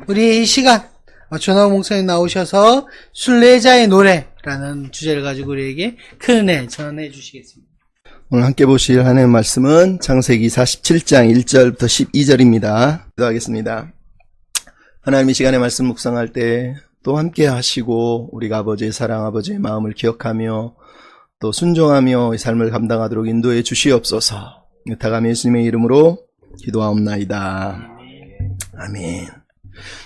우리 이 시간 조나우 목사님 나오셔서 순례자의 노래라는 주제를 가지고 우리에게 큰 은혜 전해 주시겠습니다. 오늘 함께 보실 하나님의 말씀은 창세기 47장 1절부터 12절입니다. 기도하겠습니다. 하나님 이 시간에 말씀 묵상할 때 또 함께 하시고 우리가 아버지의 사랑, 아버지의 마음을 기억하며 또 순종하며 이 삶을 감당하도록 인도해 주시옵소서. 다감 예수님의 이름으로 기도하옵나이다. 아멘.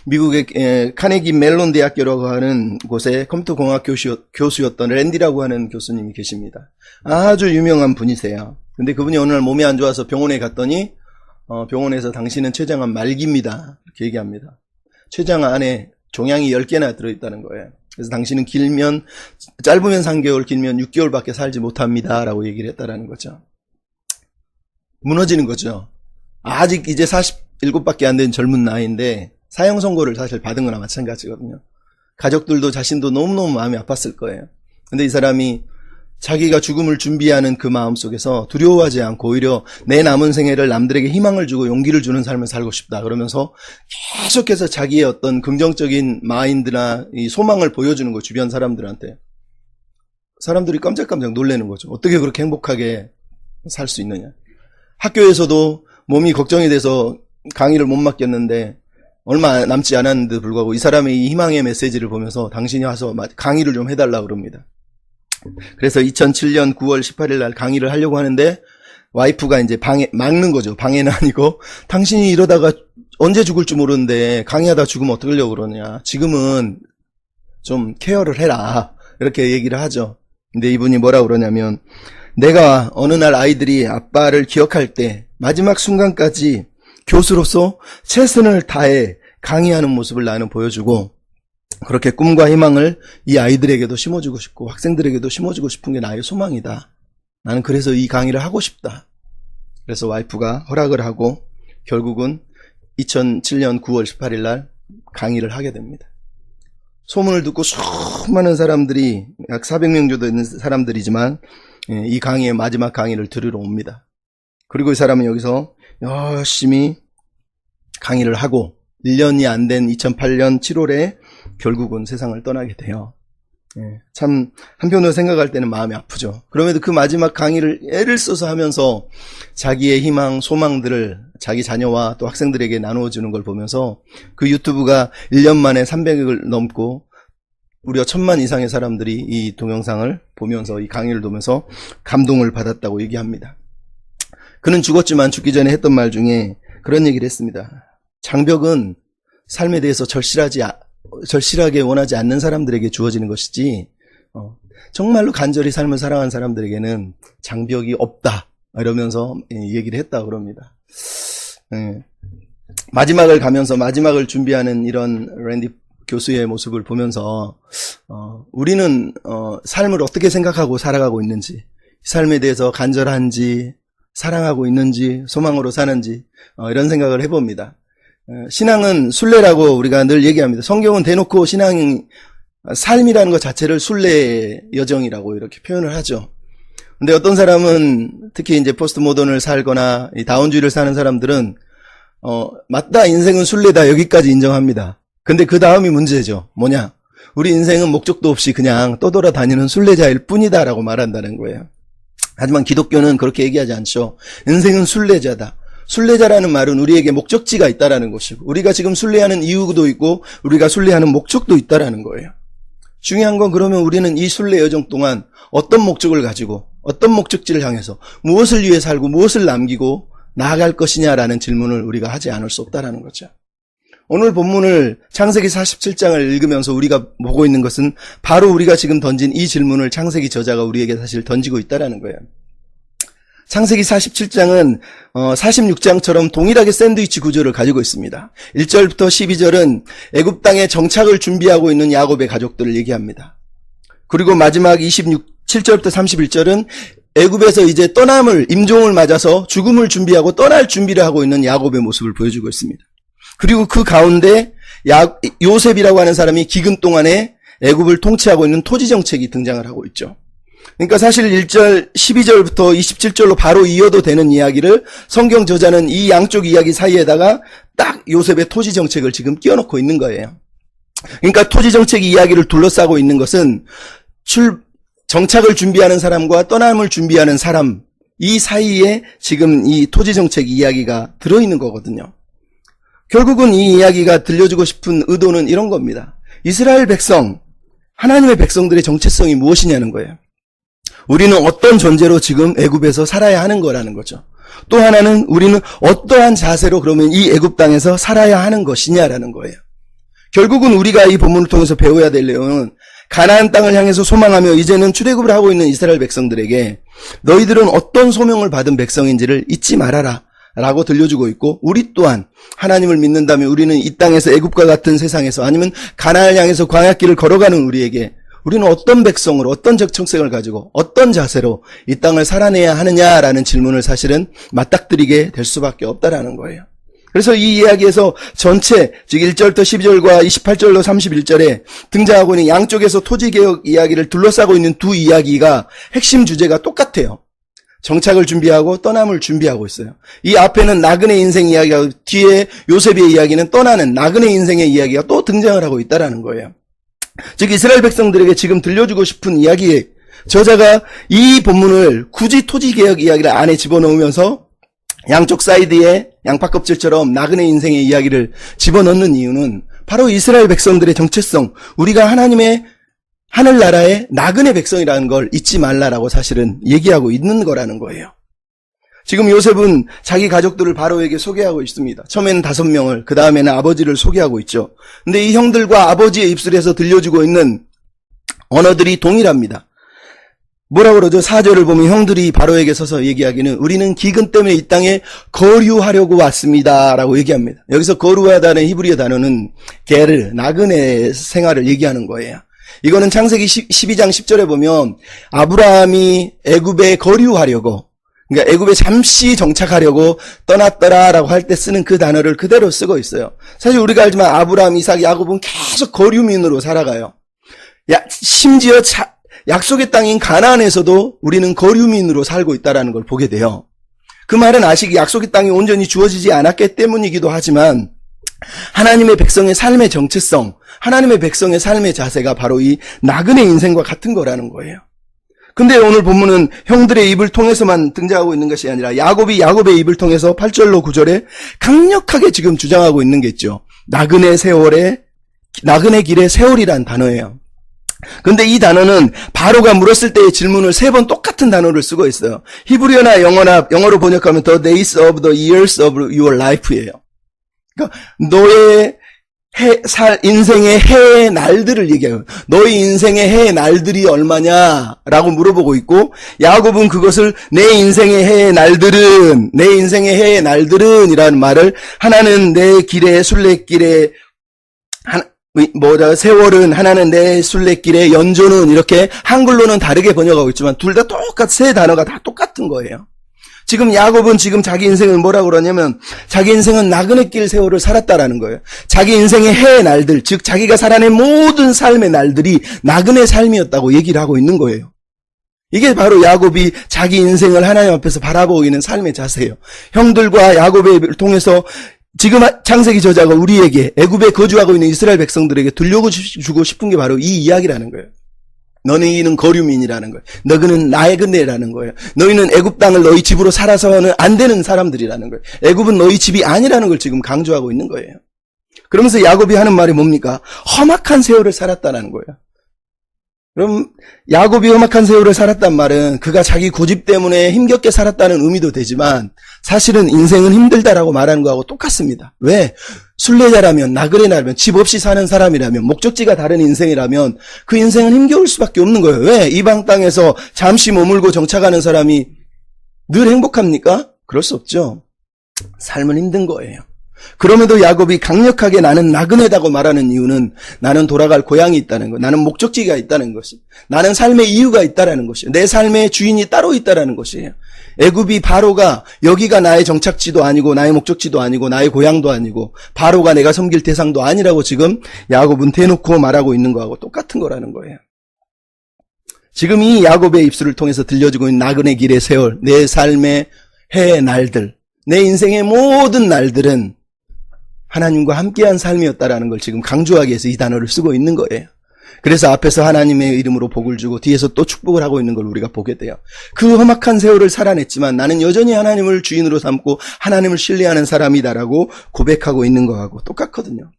미국의 카네기 멜론 대학교라고 하는 곳에 컴퓨터공학 교수였던 랜디라고 하는 교수님이 계십니다. 아주 유명한 분이세요. 근데 그분이 어느 날 몸이 안 좋아서 병원에 갔더니 병원에서 당신은 췌장암 말기입니다. 이렇게 얘기합니다. 췌장 안에 종양이 10개나 들어있다는 거예요. 그래서 당신은 짧으면 3개월, 길면 6개월밖에 살지 못합니다. 라고 얘기를 했다라는 거죠. 무너지는 거죠. 아직 이제 47밖에 안 된 젊은 나이인데 사형 선고를 사실 받은 거나 마찬가지거든요. 가족들도 자신도 너무너무 마음이 아팠을 거예요. 근데 이 사람이 자기가 죽음을 준비하는 그 마음 속에서 두려워하지 않고 오히려 내 남은 생애를 남들에게 희망을 주고 용기를 주는 삶을 살고 싶다. 그러면서 계속해서 자기의 어떤 긍정적인 마인드나 이 소망을 보여주는 거 주변 사람들한테. 사람들이 깜짝깜짝 놀라는 거죠. 어떻게 그렇게 행복하게 살 수 있느냐. 학교에서도 몸이 걱정이 돼서 강의를 못 맡겼는데 얼마 남지 않았는데도 불구하고 이 사람의 이 희망의 메시지를 보면서 당신이 와서 강의를 좀 해달라고 그럽니다. 그래서 2007년 9월 18일 날 강의를 하려고 하는데 와이프가 이제 막는 거죠. 방해는 아니고 당신이 이러다가 언제 죽을지 모르는데 강의하다 죽으면 어떡하려고 그러냐. 지금은 좀 케어를 해라. 이렇게 얘기를 하죠. 근데 이분이 뭐라고 그러냐면 내가 어느 날 아이들이 아빠를 기억할 때 마지막 순간까지 교수로서 최선을 다해 강의하는 모습을 나는 보여주고 그렇게 꿈과 희망을 이 아이들에게도 심어주고 싶고 학생들에게도 심어주고 싶은 게 나의 소망이다. 나는 그래서 이 강의를 하고 싶다. 그래서 와이프가 허락을 하고 결국은 2007년 9월 18일 날 강의를 하게 됩니다. 소문을 듣고 수많은 사람들이 약 400명 정도 되는 사람들이지만 이 강의의 마지막 강의를 들으러 옵니다. 그리고 이 사람은 여기서 열심히 강의를 하고 1년이 안 된 2008년 7월에 결국은 세상을 떠나게 돼요. 참 한편으로 생각할 때는 마음이 아프죠. 그럼에도 그 마지막 강의를 애를 써서 하면서 자기의 희망, 소망들을 자기 자녀와 또 학생들에게 나누어주는 걸 보면서 그 유튜브가 1년 만에 300을 넘고 무려 1000만 이상의 사람들이 이 동영상을 보면서 이 강의를 보면서 감동을 받았다고 얘기합니다. 그는 죽었지만 죽기 전에 했던 말 중에 그런 얘기를 했습니다. 장벽은 삶에 대해서 절실하게 원하지 않는 사람들에게 주어지는 것이지 정말로 간절히 삶을 사랑하는 사람들에게는 장벽이 없다. 이러면서 얘기를 했다고 그럽니다. 마지막을 가면서 마지막을 준비하는 이런 랜디 교수의 모습을 보면서 우리는 삶을 어떻게 생각하고 살아가고 있는지, 삶에 대해서 간절한지 사랑하고 있는지 소망으로 사는지 이런 생각을 해봅니다. 신앙은 순례라고 우리가 늘 얘기합니다. 성경은 대놓고 삶이라는 것 자체를 순례의 여정이라고 이렇게 표현을 하죠. 근데 어떤 사람은 특히 이제 포스트 모던을 살거나 이 다운주의를 사는 사람들은 맞다, 인생은 순례다, 여기까지 인정합니다. 근데 그 다음이 문제죠. 뭐냐? 우리 인생은 목적도 없이 그냥 떠돌아다니는 순례자일 뿐이다라고 말한다는 거예요. 하지만 기독교는 그렇게 얘기하지 않죠. 인생은 순례자다. 순례자라는 말은 우리에게 목적지가 있다라는 것이고 우리가 지금 순례하는 이유도 있고 우리가 순례하는 목적도 있다라는 거예요. 중요한 건 그러면 우리는 이 순례 여정 동안 어떤 목적을 가지고 어떤 목적지를 향해서 무엇을 위해 살고 무엇을 남기고 나아갈 것이냐라는 질문을 우리가 하지 않을 수 없다라는 거죠. 오늘 본문을 창세기 47장을 읽으면서 우리가 보고 있는 것은 바로 우리가 지금 던진 이 질문을 창세기 저자가 우리에게 사실 던지고 있다라는 거예요. 창세기 47장은 46장처럼 동일하게 샌드위치 구조를 가지고 있습니다. 1절부터 12절은 애굽 땅에 정착을 준비하고 있는 야곱의 가족들을 얘기합니다. 그리고 마지막 7절부터 31절은 애굽에서 이제 임종을 맞아서 죽음을 준비하고 떠날 준비를 하고 있는 야곱의 모습을 보여주고 있습니다. 그리고 그 가운데 요셉이라고 하는 사람이 기근 동안에 애굽을 통치하고 있는 토지 정책이 등장을 하고 있죠. 그러니까 사실 1절, 12절부터 27절로 바로 이어도 되는 이야기를 성경 저자는 이 양쪽 이야기 사이에다가 딱 요셉의 토지 정책을 지금 끼워놓고 있는 거예요. 그러니까 토지 정책 이야기를 둘러싸고 있는 것은 정착을 준비하는 사람과 떠남을 준비하는 사람, 이 사이에 지금 이 토지 정책 이야기가 들어있는 거거든요. 결국은 이 이야기가 들려주고 싶은 의도는 이런 겁니다. 이스라엘 백성, 하나님의 백성들의 정체성이 무엇이냐는 거예요. 우리는 어떤 존재로 지금 애굽에서 살아야 하는 거라는 거죠. 또 하나는 우리는 어떠한 자세로 그러면 이 애굽 땅에서 살아야 하는 것이냐라는 거예요. 결국은 우리가 이 본문을 통해서 배워야 될 내용은 가나안 땅을 향해서 소망하며 이제는 출애굽을 하고 있는 이스라엘 백성들에게 너희들은 어떤 소명을 받은 백성인지를 잊지 말아라 라고 들려주고 있고, 우리 또한 하나님을 믿는다면 우리는 이 땅에서 애굽과 같은 세상에서 아니면 가나안을 향해서 광야길을 걸어가는 우리에게 우리는 어떤 백성으로 어떤 정체성을 가지고 어떤 자세로 이 땅을 살아내야 하느냐라는 질문을 사실은 맞닥뜨리게 될 수밖에 없다라는 거예요. 그래서 이 이야기에서 전체 즉 1절부터 12절과 28절로 31절에 등장하고 있는 양쪽에서 토지개혁 이야기를 둘러싸고 있는 두 이야기가 핵심 주제가 똑같아요. 정착을 준비하고 떠남을 준비하고 있어요. 이 앞에는 나그네 인생 이야기하고 뒤에 요셉의 이야기는 떠나는 나그네 인생의 이야기가 또 등장을 하고 있다는 거예요. 즉 이스라엘 백성들에게 지금 들려주고 싶은 이야기에 저자가 이 본문을 굳이 토지개혁 이야기를 안에 집어넣으면서 양쪽 사이드에 양파껍질처럼 나그네 인생의 이야기를 집어넣는 이유는 바로 이스라엘 백성들의 정체성, 우리가 하나님의 하늘나라의 나그네 백성이라는 걸 잊지 말라라고 사실은 얘기하고 있는 거라는 거예요. 지금 요셉은 자기 가족들을 바로에게 소개하고 있습니다. 처음에는 5명을, 그 다음에는 아버지를 소개하고 있죠. 근데 이 형들과 아버지의 입술에서 들려주고 있는 언어들이 동일합니다. 뭐라고 그러죠? 4절을 보면 형들이 바로에게 서서 얘기하기는 우리는 기근 때문에 이 땅에 거류하려고 왔습니다 라고 얘기합니다. 여기서 거류하다는 히브리어 단어는 게르, 나그네 생활을 얘기하는 거예요. 이거는 창세기 12장 10절에 보면 아브라함이 애굽에 거류하려고, 그러니까 애굽에 잠시 정착하려고 떠났더라라고 할 때 쓰는 그 단어를 그대로 쓰고 있어요. 사실 우리가 알지만 아브라함, 이삭, 야곱은 계속 거류민으로 살아가요. 심지어 약속의 땅인 가나안에서도 우리는 거류민으로 살고 있다는 걸 보게 돼요. 그 말은 아시기 약속의 땅이 온전히 주어지지 않았기 때문이기도 하지만 하나님의 백성의 삶의 정체성, 하나님의 백성의 삶의 자세가 바로 이 나그네 인생과 같은 거라는 거예요. 근데 오늘 본문은 형들의 입을 통해서만 등장하고 있는 것이 아니라 야곱이 야곱의 입을 통해서 8절로 9절에 강력하게 지금 주장하고 있는 게 있죠. 나그네 길의 세월이란 단어예요. 근데 이 단어는 바로가 물었을 때의 질문을 3번 똑같은 단어를 쓰고 있어요. 히브리어나 영어로 번역하면 the days of the years of your life예요. 그러니까 너의 인생의 해의 날들을 얘기해요. 너의 인생의 해의 날들이 얼마냐라고 물어보고 있고, 야곱은 그것을 내 인생의 해의 날들은 이라는 말을 하나는 내 길에 순례길에 세월은, 하나는 내 순례길에, 연조는 이렇게 한글로는 다르게 번역하고 있지만 둘 다 세 단어가 다 똑같은 거예요. 지금 야곱은 지금 자기 인생을 뭐라고 그러냐면 자기 인생은 나그네 길 세월을 살았다라는 거예요. 자기 인생의 해의 날들, 즉 자기가 살아낸 모든 삶의 날들이 나그네 삶이었다고 얘기를 하고 있는 거예요. 이게 바로 야곱이 자기 인생을 하나님 앞에서 바라보고 있는 삶의 자세예요. 형들과 야곱의 입을 통해서 지금 창세기 저자가 우리에게 애굽에 거주하고 있는 이스라엘 백성들에게 들려주고 싶은 게 바로 이 이야기라는 거예요. 너희는 거류민이라는 거예요. 너희는 나그네라는 거예요. 너희는 애굽 땅을 너희 집으로 살아서는 안 되는 사람들이라는 거예요. 애굽은 너희 집이 아니라는 걸 지금 강조하고 있는 거예요. 그러면서 야곱이 하는 말이 뭡니까? 험악한 세월을 살았다는 거예요. 그럼 야곱이 험악한 세월을 살았단 말은 그가 자기 고집 때문에 힘겹게 살았다는 의미도 되지만 사실은 인생은 힘들다라고 말하는 거하고 똑같습니다. 왜? 순례자라면, 나그네라면, 집 없이 사는 사람이라면, 목적지가 다른 인생이라면 그 인생은 힘겨울 수밖에 없는 거예요. 왜? 이방 땅에서 잠시 머물고 정착하는 사람이 늘 행복합니까? 그럴 수 없죠. 삶은 힘든 거예요. 그럼에도 야곱이 강력하게 나는 나그네다고 말하는 이유는 나는 돌아갈 고향이 있다는 것, 나는 목적지가 있다는 것이, 나는 삶의 이유가 있다는 것이에요. 내 삶의 주인이 따로 있다는 것이에요. 애굽이 바로가 여기가 나의 정착지도 아니고 나의 목적지도 아니고 나의 고향도 아니고 바로가 내가 섬길 대상도 아니라고 지금 야곱은 대놓고 말하고 있는 거하고 똑같은 거라는 거예요. 지금 이 야곱의 입술을 통해서 들려주고 있는 나그네 길의 세월, 내 삶의 해의 날들, 내 인생의 모든 날들은 하나님과 함께한 삶이었다라는 걸 지금 강조하기 위해서 이 단어를 쓰고 있는 거예요. 그래서 앞에서 하나님의 이름으로 복을 주고 뒤에서 또 축복을 하고 있는 걸 우리가 보게 돼요. 그 험악한 세월을 살아냈지만 나는 여전히 하나님을 주인으로 삼고 하나님을 신뢰하는 사람이다라고 고백하고 있는 거하고 똑같거든요.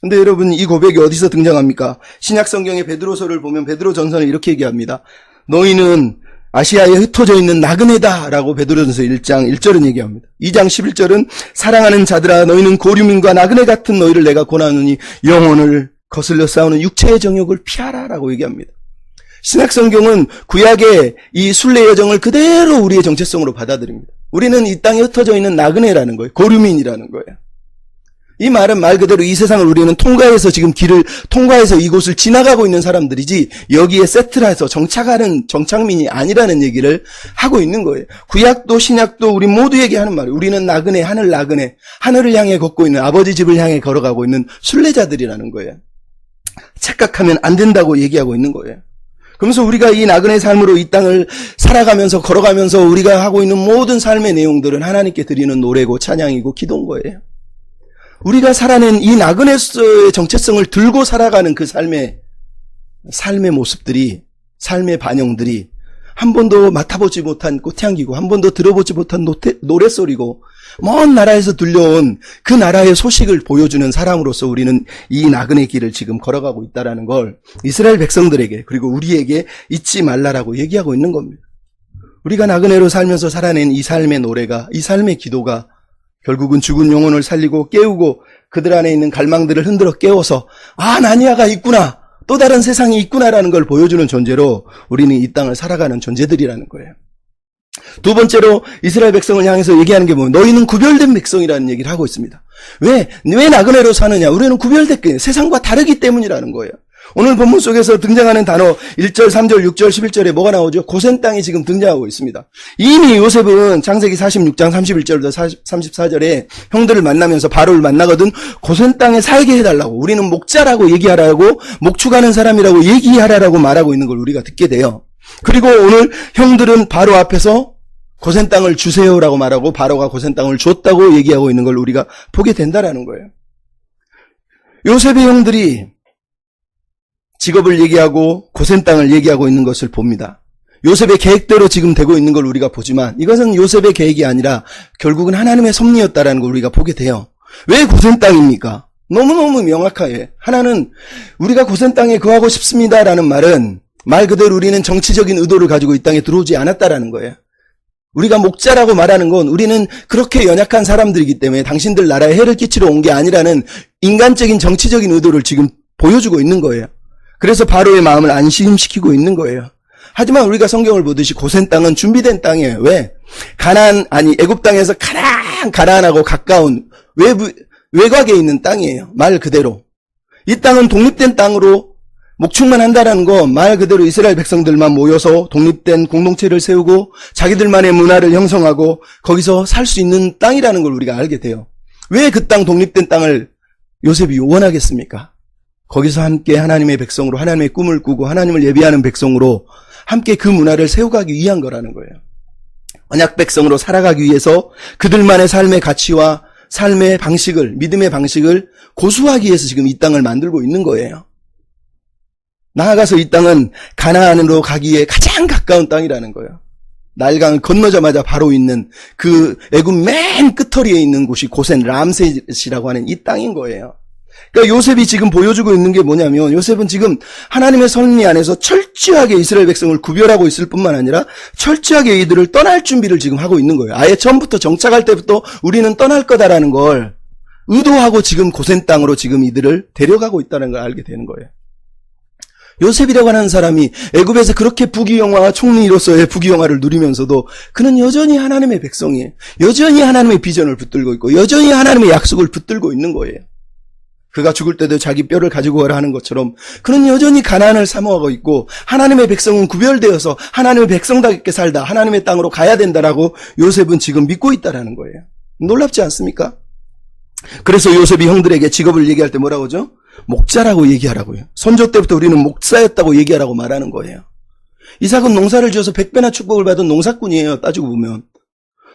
근데 여러분, 이 고백이 어디서 등장합니까? 신약 성경의 베드로서를 보면 베드로 전서는 이렇게 얘기합니다. 너희는 아시아에 흩어져 있는 나그네다라고 베드로전서 1장 1절은 얘기합니다. 2장 11절은 사랑하는 자들아 너희는 고류민과 나그네 같은 너희를 내가 권하노니 영혼을 거슬려 싸우는 육체의 정욕을 피하라라고 얘기합니다. 신약 성경은 구약의 이 순례 여정을 그대로 우리의 정체성으로 받아들입니다. 우리는 이 땅에 흩어져 있는 나그네라는 거예요. 고류민이라는 거예요. 이 말은 말 그대로 이 세상을 우리는 통과해서 지금 길을 통과해서 이곳을 지나가고 있는 사람들이지 여기에 세트라해서 정착하는 정착민이 아니라는 얘기를 하고 있는 거예요. 구약도 신약도 우리 모두에게 하는 말이에요. 우리는 나그네, 하늘을 향해 걷고 있는 아버지 집을 향해 걸어가고 있는 순례자들이라는 거예요. 착각하면 안 된다고 얘기하고 있는 거예요. 그러면서 우리가 이 나그네 삶으로 이 땅을 살아가면서 걸어가면서 우리가 하고 있는 모든 삶의 내용들은 하나님께 드리는 노래고 찬양이고 기도인 거예요. 우리가 살아낸 이 나그네의 정체성을 들고 살아가는 그 삶의 모습들이, 삶의 반영들이 한 번도 맡아보지 못한 꽃향기고 한 번도 들어보지 못한 노랫소리고 먼 나라에서 들려온 그 나라의 소식을 보여주는 사람으로서 우리는 이 나그네 길을 지금 걸어가고 있다는 걸 이스라엘 백성들에게 그리고 우리에게 잊지 말라라고 얘기하고 있는 겁니다. 우리가 나그네로 살면서 살아낸 이 삶의 노래가, 이 삶의 기도가 결국은 죽은 영혼을 살리고 깨우고 그들 안에 있는 갈망들을 흔들어 깨워서 나니아가 있구나, 또 다른 세상이 있구나라는 걸 보여주는 존재로 우리는 이 땅을 살아가는 존재들이라는 거예요. 두 번째로 이스라엘 백성을 향해서 얘기하는 게 뭐냐면 너희는 구별된 백성이라는 얘기를 하고 있습니다. 왜 나그네로 사느냐? 우리는 구별됐기, 세상과 다르기 때문이라는 거예요. 오늘 본문 속에서 등장하는 단어 1절, 3절, 6절, 11절에 뭐가 나오죠? 고센 땅이 지금 등장하고 있습니다. 이미 요셉은 창세기 46장 31절부터 34절에 형들을 만나면서 바로를 만나거든 고센 땅에 살게 해달라고, 우리는 목자라고 얘기하라고, 목축하는 사람이라고 얘기하라고 말하고 있는 걸 우리가 듣게 돼요. 그리고 오늘 형들은 바로 앞에서 고센 땅을 주세요라고 말하고 바로가 고센 땅을 줬다고 얘기하고 있는 걸 우리가 보게 된다라는 거예요. 요셉의 형들이 직업을 얘기하고 고센 땅을 얘기하고 있는 것을 봅니다. 요셉의 계획대로 지금 되고 있는 걸 우리가 보지만 이것은 요셉의 계획이 아니라 결국은 하나님의 섭리였다라는 걸 우리가 보게 돼요. 왜 고센 땅입니까? 너무너무 명확하게 하나는 우리가 고센 땅에 거하고 싶습니다라는 말은 말 그대로 우리는 정치적인 의도를 가지고 이 땅에 들어오지 않았다라는 거예요. 우리가 목자라고 말하는 건 우리는 그렇게 연약한 사람들이기 때문에 당신들 나라에 해를 끼치러 온 게 아니라는 인간적인 정치적인 의도를 지금 보여주고 있는 거예요. 그래서 바로의 마음을 안심시키고 있는 거예요. 하지만 우리가 성경을 보듯이 고센 땅은 준비된 땅이에요. 왜? 애굽 땅에서 가나안하고 가까운 외곽에 있는 땅이에요. 말 그대로. 이 땅은 독립된 땅으로 목축만 한다는 거 말 그대로 이스라엘 백성들만 모여서 독립된 공동체를 세우고 자기들만의 문화를 형성하고 거기서 살 수 있는 땅이라는 걸 우리가 알게 돼요. 왜 그 땅 독립된 땅을 요셉이 원하겠습니까? 거기서 함께 하나님의 백성으로 하나님의 꿈을 꾸고 하나님을 예비하는 백성으로 함께 그 문화를 세워가기 위한 거라는 거예요. 언약 백성으로 살아가기 위해서 그들만의 삶의 가치와 삶의 방식을, 믿음의 방식을 고수하기 위해서 지금 이 땅을 만들고 있는 거예요. 나아가서 이 땅은 가나안으로 가기에 가장 가까운 땅이라는 거예요. 나일강을 건너자마자 바로 있는 그 애굽 맨 끝터리에 있는 곳이 고센 람셋이라고 하는 이 땅인 거예요. 그러니까 요셉이 지금 보여주고 있는 게 뭐냐면 요셉은 지금 하나님의 섭리 안에서 철저하게 이스라엘 백성을 구별하고 있을 뿐만 아니라 철저하게 이들을 떠날 준비를 지금 하고 있는 거예요. 아예 처음부터 정착할 때부터 우리는 떠날 거다라는 걸 의도하고 지금 고센 땅으로 지금 이들을 데려가고 있다는 걸 알게 되는 거예요. 요셉이라고 하는 사람이 애굽에서 그렇게 부귀영화, 총리로서의 부귀영화를 누리면서도 그는 여전히 하나님의 백성이에요. 여전히 하나님의 비전을 붙들고 있고 여전히 하나님의 약속을 붙들고 있는 거예요. 그가 죽을 때도 자기 뼈를 가지고 가라 하는 것처럼 그는 여전히 가나안을 사모하고 있고 하나님의 백성은 구별되어서 하나님의 백성답게 살다 하나님의 땅으로 가야 된다라고 요셉은 지금 믿고 있다라는 거예요. 놀랍지 않습니까? 그래서 요셉이 형들에게 직업을 얘기할 때 뭐라고 하죠? 목자라고 얘기하라고요. 선조 때부터 우리는 목사였다고 얘기하라고 말하는 거예요. 이삭은 농사를 지어서 100배나 축복을 받은 농사꾼이에요. 따지고 보면.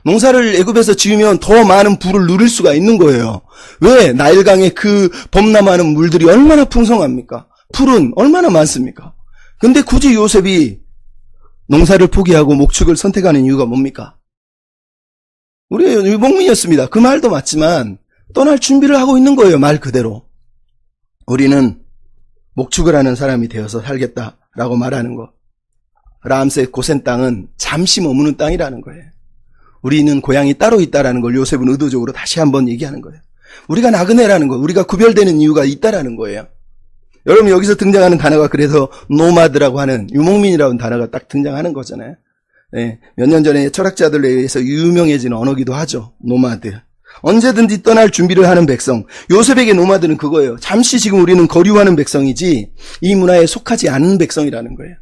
농사를 애굽에서 지으면 더 많은 부를 누릴 수가 있는 거예요. 왜? 나일강의 그 범람하는 물들이 얼마나 풍성합니까? 풀은 얼마나 많습니까? 근데 굳이 요셉이 농사를 포기하고 목축을 선택하는 이유가 뭡니까? 우리의 유목민이었습니다. 그 말도 맞지만 떠날 준비를 하고 있는 거예요. 말 그대로. 우리는 목축을 하는 사람이 되어서 살겠다라고 말하는 것. 람셋 고센 땅은 잠시 머무는 땅이라는 거예요. 우리는 고향이 따로 있다라는 걸 요셉은 의도적으로 다시 한번 얘기하는 거예요. 우리가 나그네라는 거, 우리가 구별되는 이유가 있다라는 거예요. 여러분 여기서 등장하는 단어가 그래서 노마드라고 하는 유목민이라는 단어가 딱 등장하는 거잖아요. 네, 몇 년 전에 철학자들에 의해서 유명해진 언어기도 하죠. 노마드. 언제든지 떠날 준비를 하는 백성. 요셉에게 노마드는 그거예요. 잠시 지금 우리는 거류하는 백성이지 이 문화에 속하지 않은 백성이라는 거예요.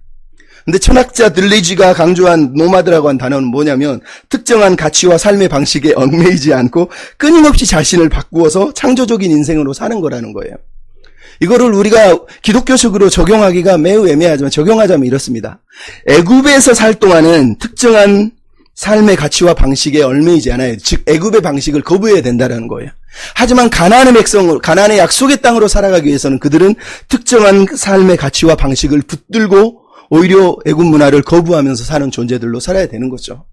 근데 철학자 들리지가 강조한 노마드라고 한 단어는 뭐냐면 특정한 가치와 삶의 방식에 얽매이지 않고 끊임없이 자신을 바꾸어서 창조적인 인생으로 사는 거라는 거예요. 이거를 우리가 기독교식으로 적용하기가 매우 애매하지만 적용하자면 이렇습니다. 애굽에서 살 동안은 특정한 삶의 가치와 방식에 얽매이지 않아요. 즉 애굽의 방식을 거부해야 된다는 거예요. 하지만 가나안의 백성으로, 가나안의 약속의 땅으로 살아가기 위해서는 그들은 특정한 삶의 가치와 방식을 붙들고 오히려 애굽 문화를 거부하면서 사는 존재들로 살아야 되는 거죠.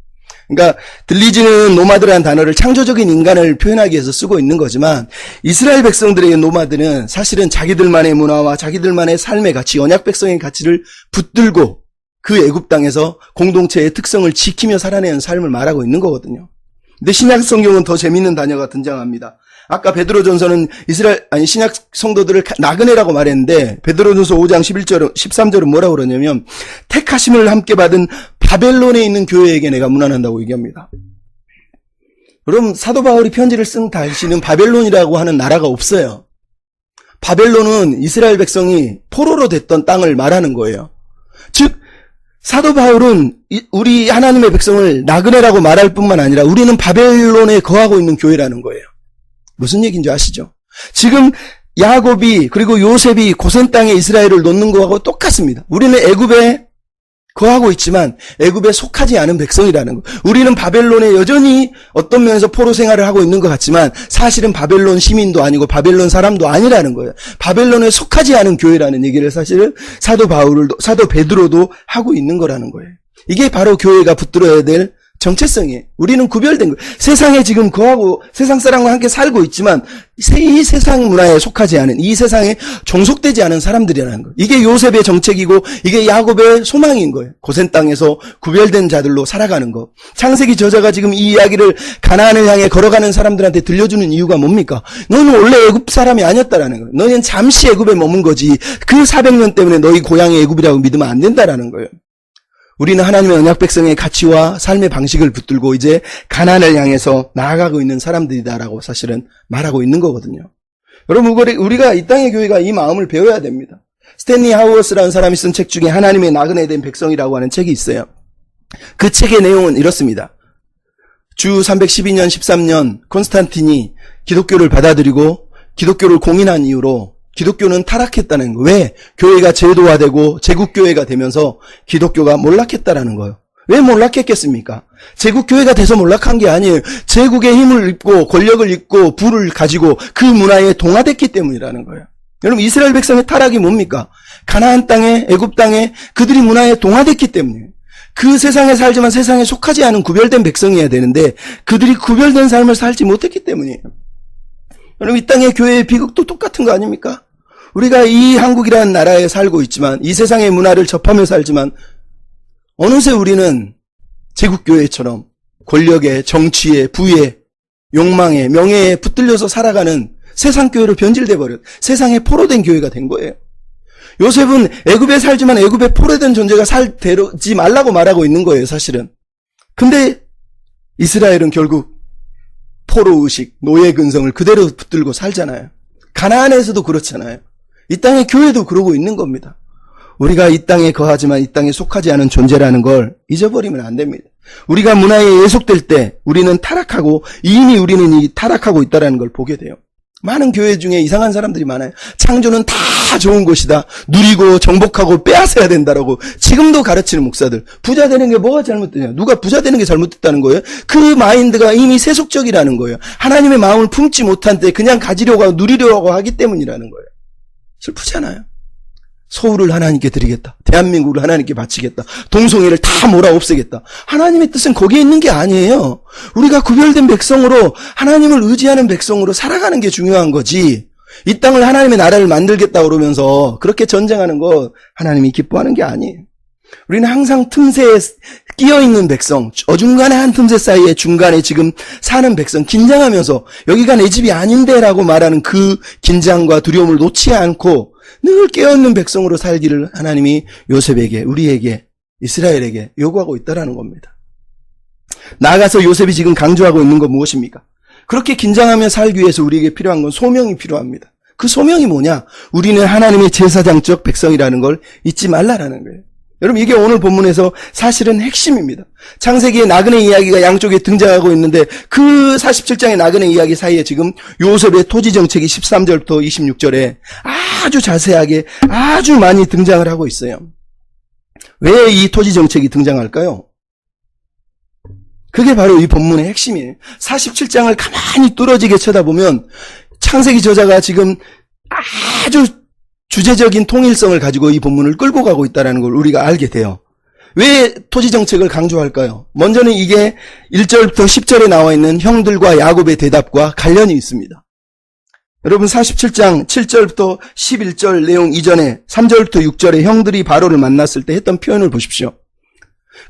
그러니까 들리지는 노마드라는 단어를 창조적인 인간을 표현하기 위해서 쓰고 있는 거지만 이스라엘 백성들의 노마드는 사실은 자기들만의 문화와 자기들만의 삶의 가치, 언약 백성의 가치를 붙들고 그 애굽 땅에서 공동체의 특성을 지키며 살아내는 삶을 말하고 있는 거거든요. 근데 신약 성경은 더 재밌는 단어가 등장합니다. 아까 베드로전서는 신약 성도들을 나그네라고 말했는데 베드로전서 5장 11절, 13절은 뭐라고 그러냐면 택하심을 함께 받은 바벨론에 있는 교회에게 내가 문안한다고 얘기합니다. 그럼 사도 바울이 편지를 쓴 당시는 바벨론이라고 하는 나라가 없어요. 바벨론은 이스라엘 백성이 포로로 됐던 땅을 말하는 거예요. 즉 사도 바울은 우리 하나님의 백성을 나그네라고 말할 뿐만 아니라 우리는 바벨론에 거하고 있는 교회라는 거예요. 무슨 얘기인지 아시죠? 지금 야곱이 그리고 요셉이 고센 땅에 이스라엘을 놓는 거하고 똑같습니다. 우리는 애굽에 거하고 있지만 애굽에 속하지 않은 백성이라는 거. 우리는 바벨론에 여전히 어떤 면에서 포로 생활을 하고 있는 것 같지만 사실은 바벨론 시민도 아니고 바벨론 사람도 아니라는 거예요. 바벨론에 속하지 않은 교회라는 얘기를 사실은 사도 베드로도 하고 있는 거라는 거예요. 이게 바로 교회가 붙들어야 될 정체성이에요. 우리는 구별된 거예요. 세상에 지금 거하고 세상 사람과 함께 살고 있지만 이 세상 문화에 속하지 않은, 이 세상에 종속되지 않은 사람들이라는 거예요. 이게 요셉의 정책이고 이게 야곱의 소망인 거예요. 고센 땅에서 구별된 자들로 살아가는 거. 창세기 저자가 지금 이 이야기를 가나안을 향해 걸어가는 사람들한테 들려주는 이유가 뭡니까? 너는 원래 애굽 사람이 아니었다라는 거예요. 너는 잠시 애굽에 머문 거지 그 400년 때문에 너희 고향이 애굽이라고 믿으면 안 된다라는 거예요. 우리는 하나님의 언약 백성의 가치와 삶의 방식을 붙들고 이제 가나안을 향해서 나아가고 있는 사람들이다라고 사실은 말하고 있는 거거든요. 여러분, 우리가 이 땅의 교회가 이 마음을 배워야 됩니다. 스탠리 하우어스라는 사람이 쓴 책 중에 하나님의 나그네 된 백성이라고 하는 책이 있어요. 그 책의 내용은 이렇습니다. 주 312년 13년 콘스탄틴이 기독교를 받아들이고 기독교를 공인한 이유로 기독교는 타락했다는 거예요. 왜? 교회가 제도화되고 제국교회가 되면서 기독교가 몰락했다라는 거예요. 왜 몰락했겠습니까? 제국교회가 돼서 몰락한 게 아니에요. 제국의 힘을 입고 권력을 입고 부를 가지고 그 문화에 동화됐기 때문이라는 거예요. 여러분, 이스라엘 백성의 타락이 뭡니까? 가나안 땅에, 애굽 땅에 그들이 문화에 동화됐기 때문이에요. 그 세상에 살지만 세상에 속하지 않은 구별된 백성이어야 되는데 그들이 구별된 삶을 살지 못했기 때문이에요. 여러분, 이 땅의 교회의 비극도 똑같은 거 아닙니까? 우리가 이 한국이라는 나라에 살고 있지만 이 세상의 문화를 접하며 살지만 어느새 우리는 제국교회처럼 권력에, 정치에, 부에, 욕망에, 명예에 붙들려서 살아가는 세상교회로 변질돼 버려. 세상에 포로된 교회가 된 거예요. 요셉은 애굽에 살지만 애굽에 포로된 존재가 살지 말라고 말하고 있는 거예요, 사실은. 근데 이스라엘은 결국 포로의식, 노예 근성을 그대로 붙들고 살잖아요. 가나안에서도 그렇잖아요. 이 땅의 교회도 그러고 있는 겁니다. 우리가 이 땅에 거하지만 이 땅에 속하지 않은 존재라는 걸 잊어버리면 안 됩니다. 우리가 문화에 예속될 때 우리는 타락하고 이미 우리는 이 타락하고 있다는 걸 보게 돼요. 많은 교회 중에 이상한 사람들이 많아요. 창조는 다 좋은 것이다. 누리고 정복하고 빼앗아야 된다라고 지금도 가르치는 목사들. 부자 되는 게 뭐가 잘못되냐? 누가 부자 되는 게 잘못됐다는 거예요? 그 마인드가 이미 세속적이라는 거예요. 하나님의 마음을 품지 못한 때 그냥 가지려고 하고 누리려고 하기 때문이라는 거예요. 슬프잖아요. 서울을 하나님께 드리겠다. 대한민국을 하나님께 바치겠다. 동성애를 다 몰아 없애겠다. 하나님의 뜻은 거기에 있는 게 아니에요. 우리가 구별된 백성으로 하나님을 의지하는 백성으로 살아가는 게 중요한 거지. 이 땅을 하나님의 나라를 만들겠다 그러면서 그렇게 전쟁하는 거 하나님이 기뻐하는 게 아니에요. 우리는 항상 틈새에 끼어있는 백성, 어중간한 한 틈새 사이에 중간에 지금 사는 백성, 긴장하면서 여기가 내 집이 아닌데 라고 말하는 그 긴장과 두려움을 놓지 않고 늘 깨어있는 백성으로 살기를 하나님이 요셉에게, 우리에게, 이스라엘에게 요구하고 있다는 겁니다. 나아가서 요셉이 지금 강조하고 있는 건 무엇입니까? 그렇게 긴장하며 살기 위해서 우리에게 필요한 건 소명이 필요합니다. 그 소명이 뭐냐? 우리는 하나님의 제사장적 백성이라는 걸 잊지 말라라는 거예요. 여러분, 이게 오늘 본문에서 사실은 핵심입니다. 창세기의 나그네 이야기가 양쪽에 등장하고 있는데 그 47장의 나그네 이야기 사이에 지금 요셉의 토지 정책이 13절부터 26절에 아주 자세하게 아주 많이 등장을 하고 있어요. 왜 이 토지 정책이 등장할까요? 그게 바로 이 본문의 핵심이에요. 47장을 가만히 뚫어지게 쳐다보면 창세기 저자가 지금 아주 주제적인 통일성을 가지고 이 본문을 끌고 가고 있다는 걸 우리가 알게 돼요. 왜 토지 정책을 강조할까요? 먼저는 이게 1절부터 10절에 나와 있는 형들과 야곱의 대답과 관련이 있습니다. 여러분 47장 7절부터 11절 내용 이전에 3절부터 6절에 형들이 바로를 만났을 때 했던 표현을 보십시오.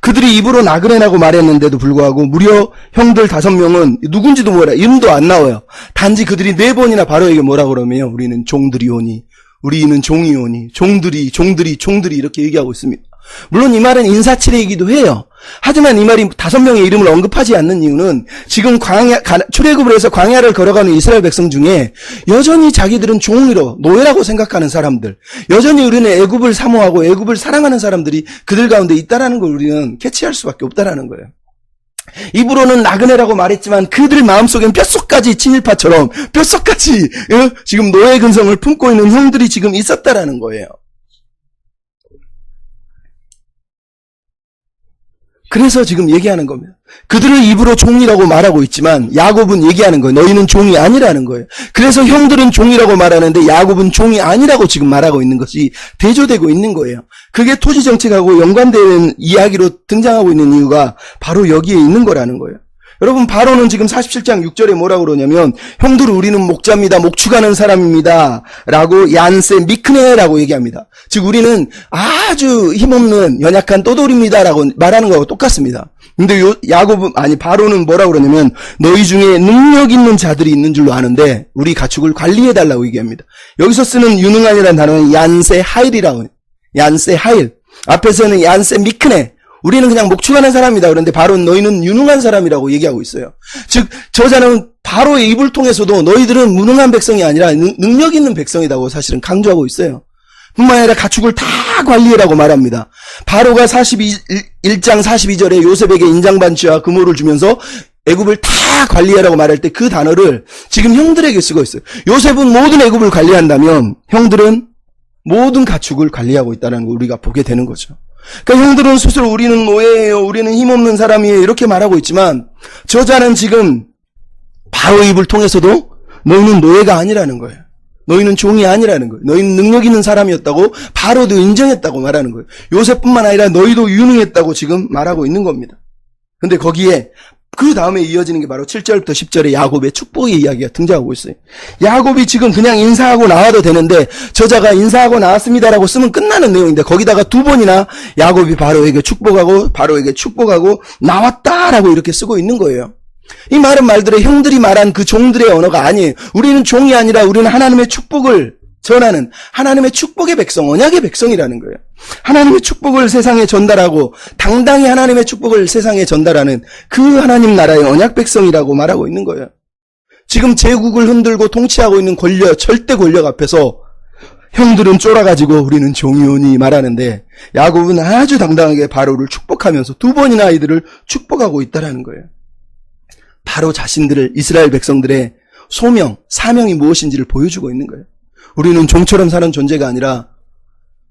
그들이 입으로 나그네라고 말했는데도 불구하고 무려 형들 5명은 누군지도 몰라, 이름도 안 나와요. 단지 그들이 4번이나 바로에게 뭐라고 그러면 우리는 종들이 오니, 우리는 종이 오니, 종들이 이렇게 얘기하고 있습니다. 물론 이 말은 인사치레이기도 해요. 하지만 이 말이 5명의 이름을 언급하지 않는 이유는 지금 출애굽을 해서 광야를 걸어가는 이스라엘 백성 중에 여전히 자기들은 종이로, 노예라고 생각하는 사람들, 여전히 우리는 애굽을 사모하고 애굽을 사랑하는 사람들이 그들 가운데 있다라는 걸 우리는 캐치할 수밖에 없다라는 거예요. 입으로는 나그네라고 말했지만 그들 마음속엔 뼛속까지 친일파처럼 뼛속까지 지금 노예 근성을 품고 있는 형들이 지금 있었다라는 거예요. 그래서 지금 얘기하는 겁니다. 그들을 입으로 종이라고 말하고 있지만 야곱은 얘기하는 거예요. 너희는 종이 아니라는 거예요. 그래서 형들은 종이라고 말하는데 야곱은 종이 아니라고 지금 말하고 있는 것이 대조되고 있는 거예요. 그게 토지 정책하고 연관되는 이야기로 등장하고 있는 이유가 바로 여기에 있는 거라는 거예요. 여러분, 바로는 지금 47장 6절에 뭐라고 그러냐면 형들 우리는 목자입니다. 목축하는 사람입니다. 라고 얀세 미크네라고 얘기합니다. 즉 우리는 아주 힘없는 연약한 또돌입니다. 라고 말하는 거하고 똑같습니다. 근데 바로는 뭐라고 그러냐면 너희 중에 능력 있는 자들이 있는 줄로 아는데 우리 가축을 관리해달라고 얘기합니다. 여기서 쓰는 유능한이라는 단어는 얀세 하일이라고 해요. 얀세 하일. 앞에서는 얀세 미크네. 우리는 그냥 목축하는 사람이다. 그런데 바로는 너희는 유능한 사람이라고 얘기하고 있어요. 즉 저자는 바로의 입을 통해서도 너희들은 무능한 백성이 아니라 능력 있는 백성이라고 사실은 강조하고 있어요. 뿐만 아니라 가축을 다 관리해라고 말합니다. 바로가 41장 42절에 요셉에게 인장반지와 금호를 주면서 애굽을 다 관리해라고 말할 때 그 단어를 지금 형들에게 쓰고 있어요. 요셉은 모든 애굽을 관리한다면 형들은 모든 가축을 관리하고 있다는 걸 우리가 보게 되는 거죠. 그러니까 형들은 스스로 우리는 노예예요, 우리는 힘없는 사람이에요 이렇게 말하고 있지만 저자는 지금 바로 입을 통해서도 너희는 노예가 아니라는 거예요. 너희는 종이 아니라는 거예요. 너희는 능력 있는 사람이었다고 바로도 인정했다고 말하는 거예요. 요셉뿐만 아니라 너희도 유능했다고 지금 말하고 있는 겁니다. 근데 거기에 그 다음에 이어지는 게 바로 7절부터 10절에 야곱의 축복의 이야기가 등장하고 있어요. 야곱이 지금 그냥 인사하고 나와도 되는데 저자가 인사하고 나왔습니다라고 쓰면 끝나는 내용인데 거기다가 2번이나 야곱이 바로에게 축복하고 나왔다라고 이렇게 쓰고 있는 거예요. 이 말은 말대로 형들이 말한 그 종들의 언어가 아니에요. 우리는 종이 아니라 우리는 하나님의 축복을 전하는 하나님의 축복의 백성, 언약의 백성이라는 거예요. 하나님의 축복을 세상에 전달하고 당당히 하나님의 축복을 세상에 전달하는 그 하나님 나라의 언약 백성이라고 말하고 있는 거예요. 지금 제국을 흔들고 통치하고 있는 절대 권력 앞에서 형들은 쫄아가지고 우리는 종이오니 말하는데 야곱은 아주 당당하게 바로를 축복하면서 2번이나 아이들을 축복하고 있다라는 거예요. 바로 자신들을 이스라엘 백성들의 소명, 사명이 무엇인지를 보여주고 있는 거예요. 우리는 종처럼 사는 존재가 아니라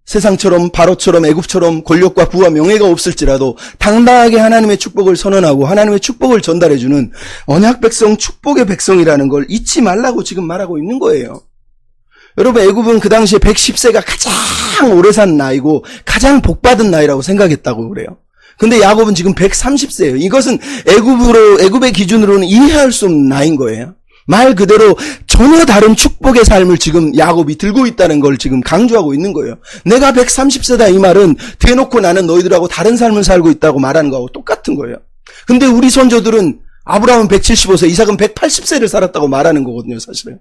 세상처럼 바로처럼 애굽처럼 권력과 부와 명예가 없을지라도 당당하게 하나님의 축복을 선언하고 하나님의 축복을 전달해주는 언약 백성, 축복의 백성이라는 걸 잊지 말라고 지금 말하고 있는 거예요. 여러분, 애굽은 그 당시에 110세가 가장 오래 산 나이고 가장 복받은 나이라고 생각했다고 그래요. 근데 야곱은 지금 130세예요. 이것은 애굽의 기준으로는 이해할 수 없는 나이인 거예요. 말 그대로 전혀 다른 축복의 삶을 지금 야곱이 들고 있다는 걸 지금 강조하고 있는 거예요. 내가 130세다 이 말은 대놓고 나는 너희들하고 다른 삶을 살고 있다고 말하는 거하고 똑같은 거예요. 근데 우리 선조들은 아브라함은 175세, 이삭은 180세를 살았다고 말하는 거거든요, 사실은.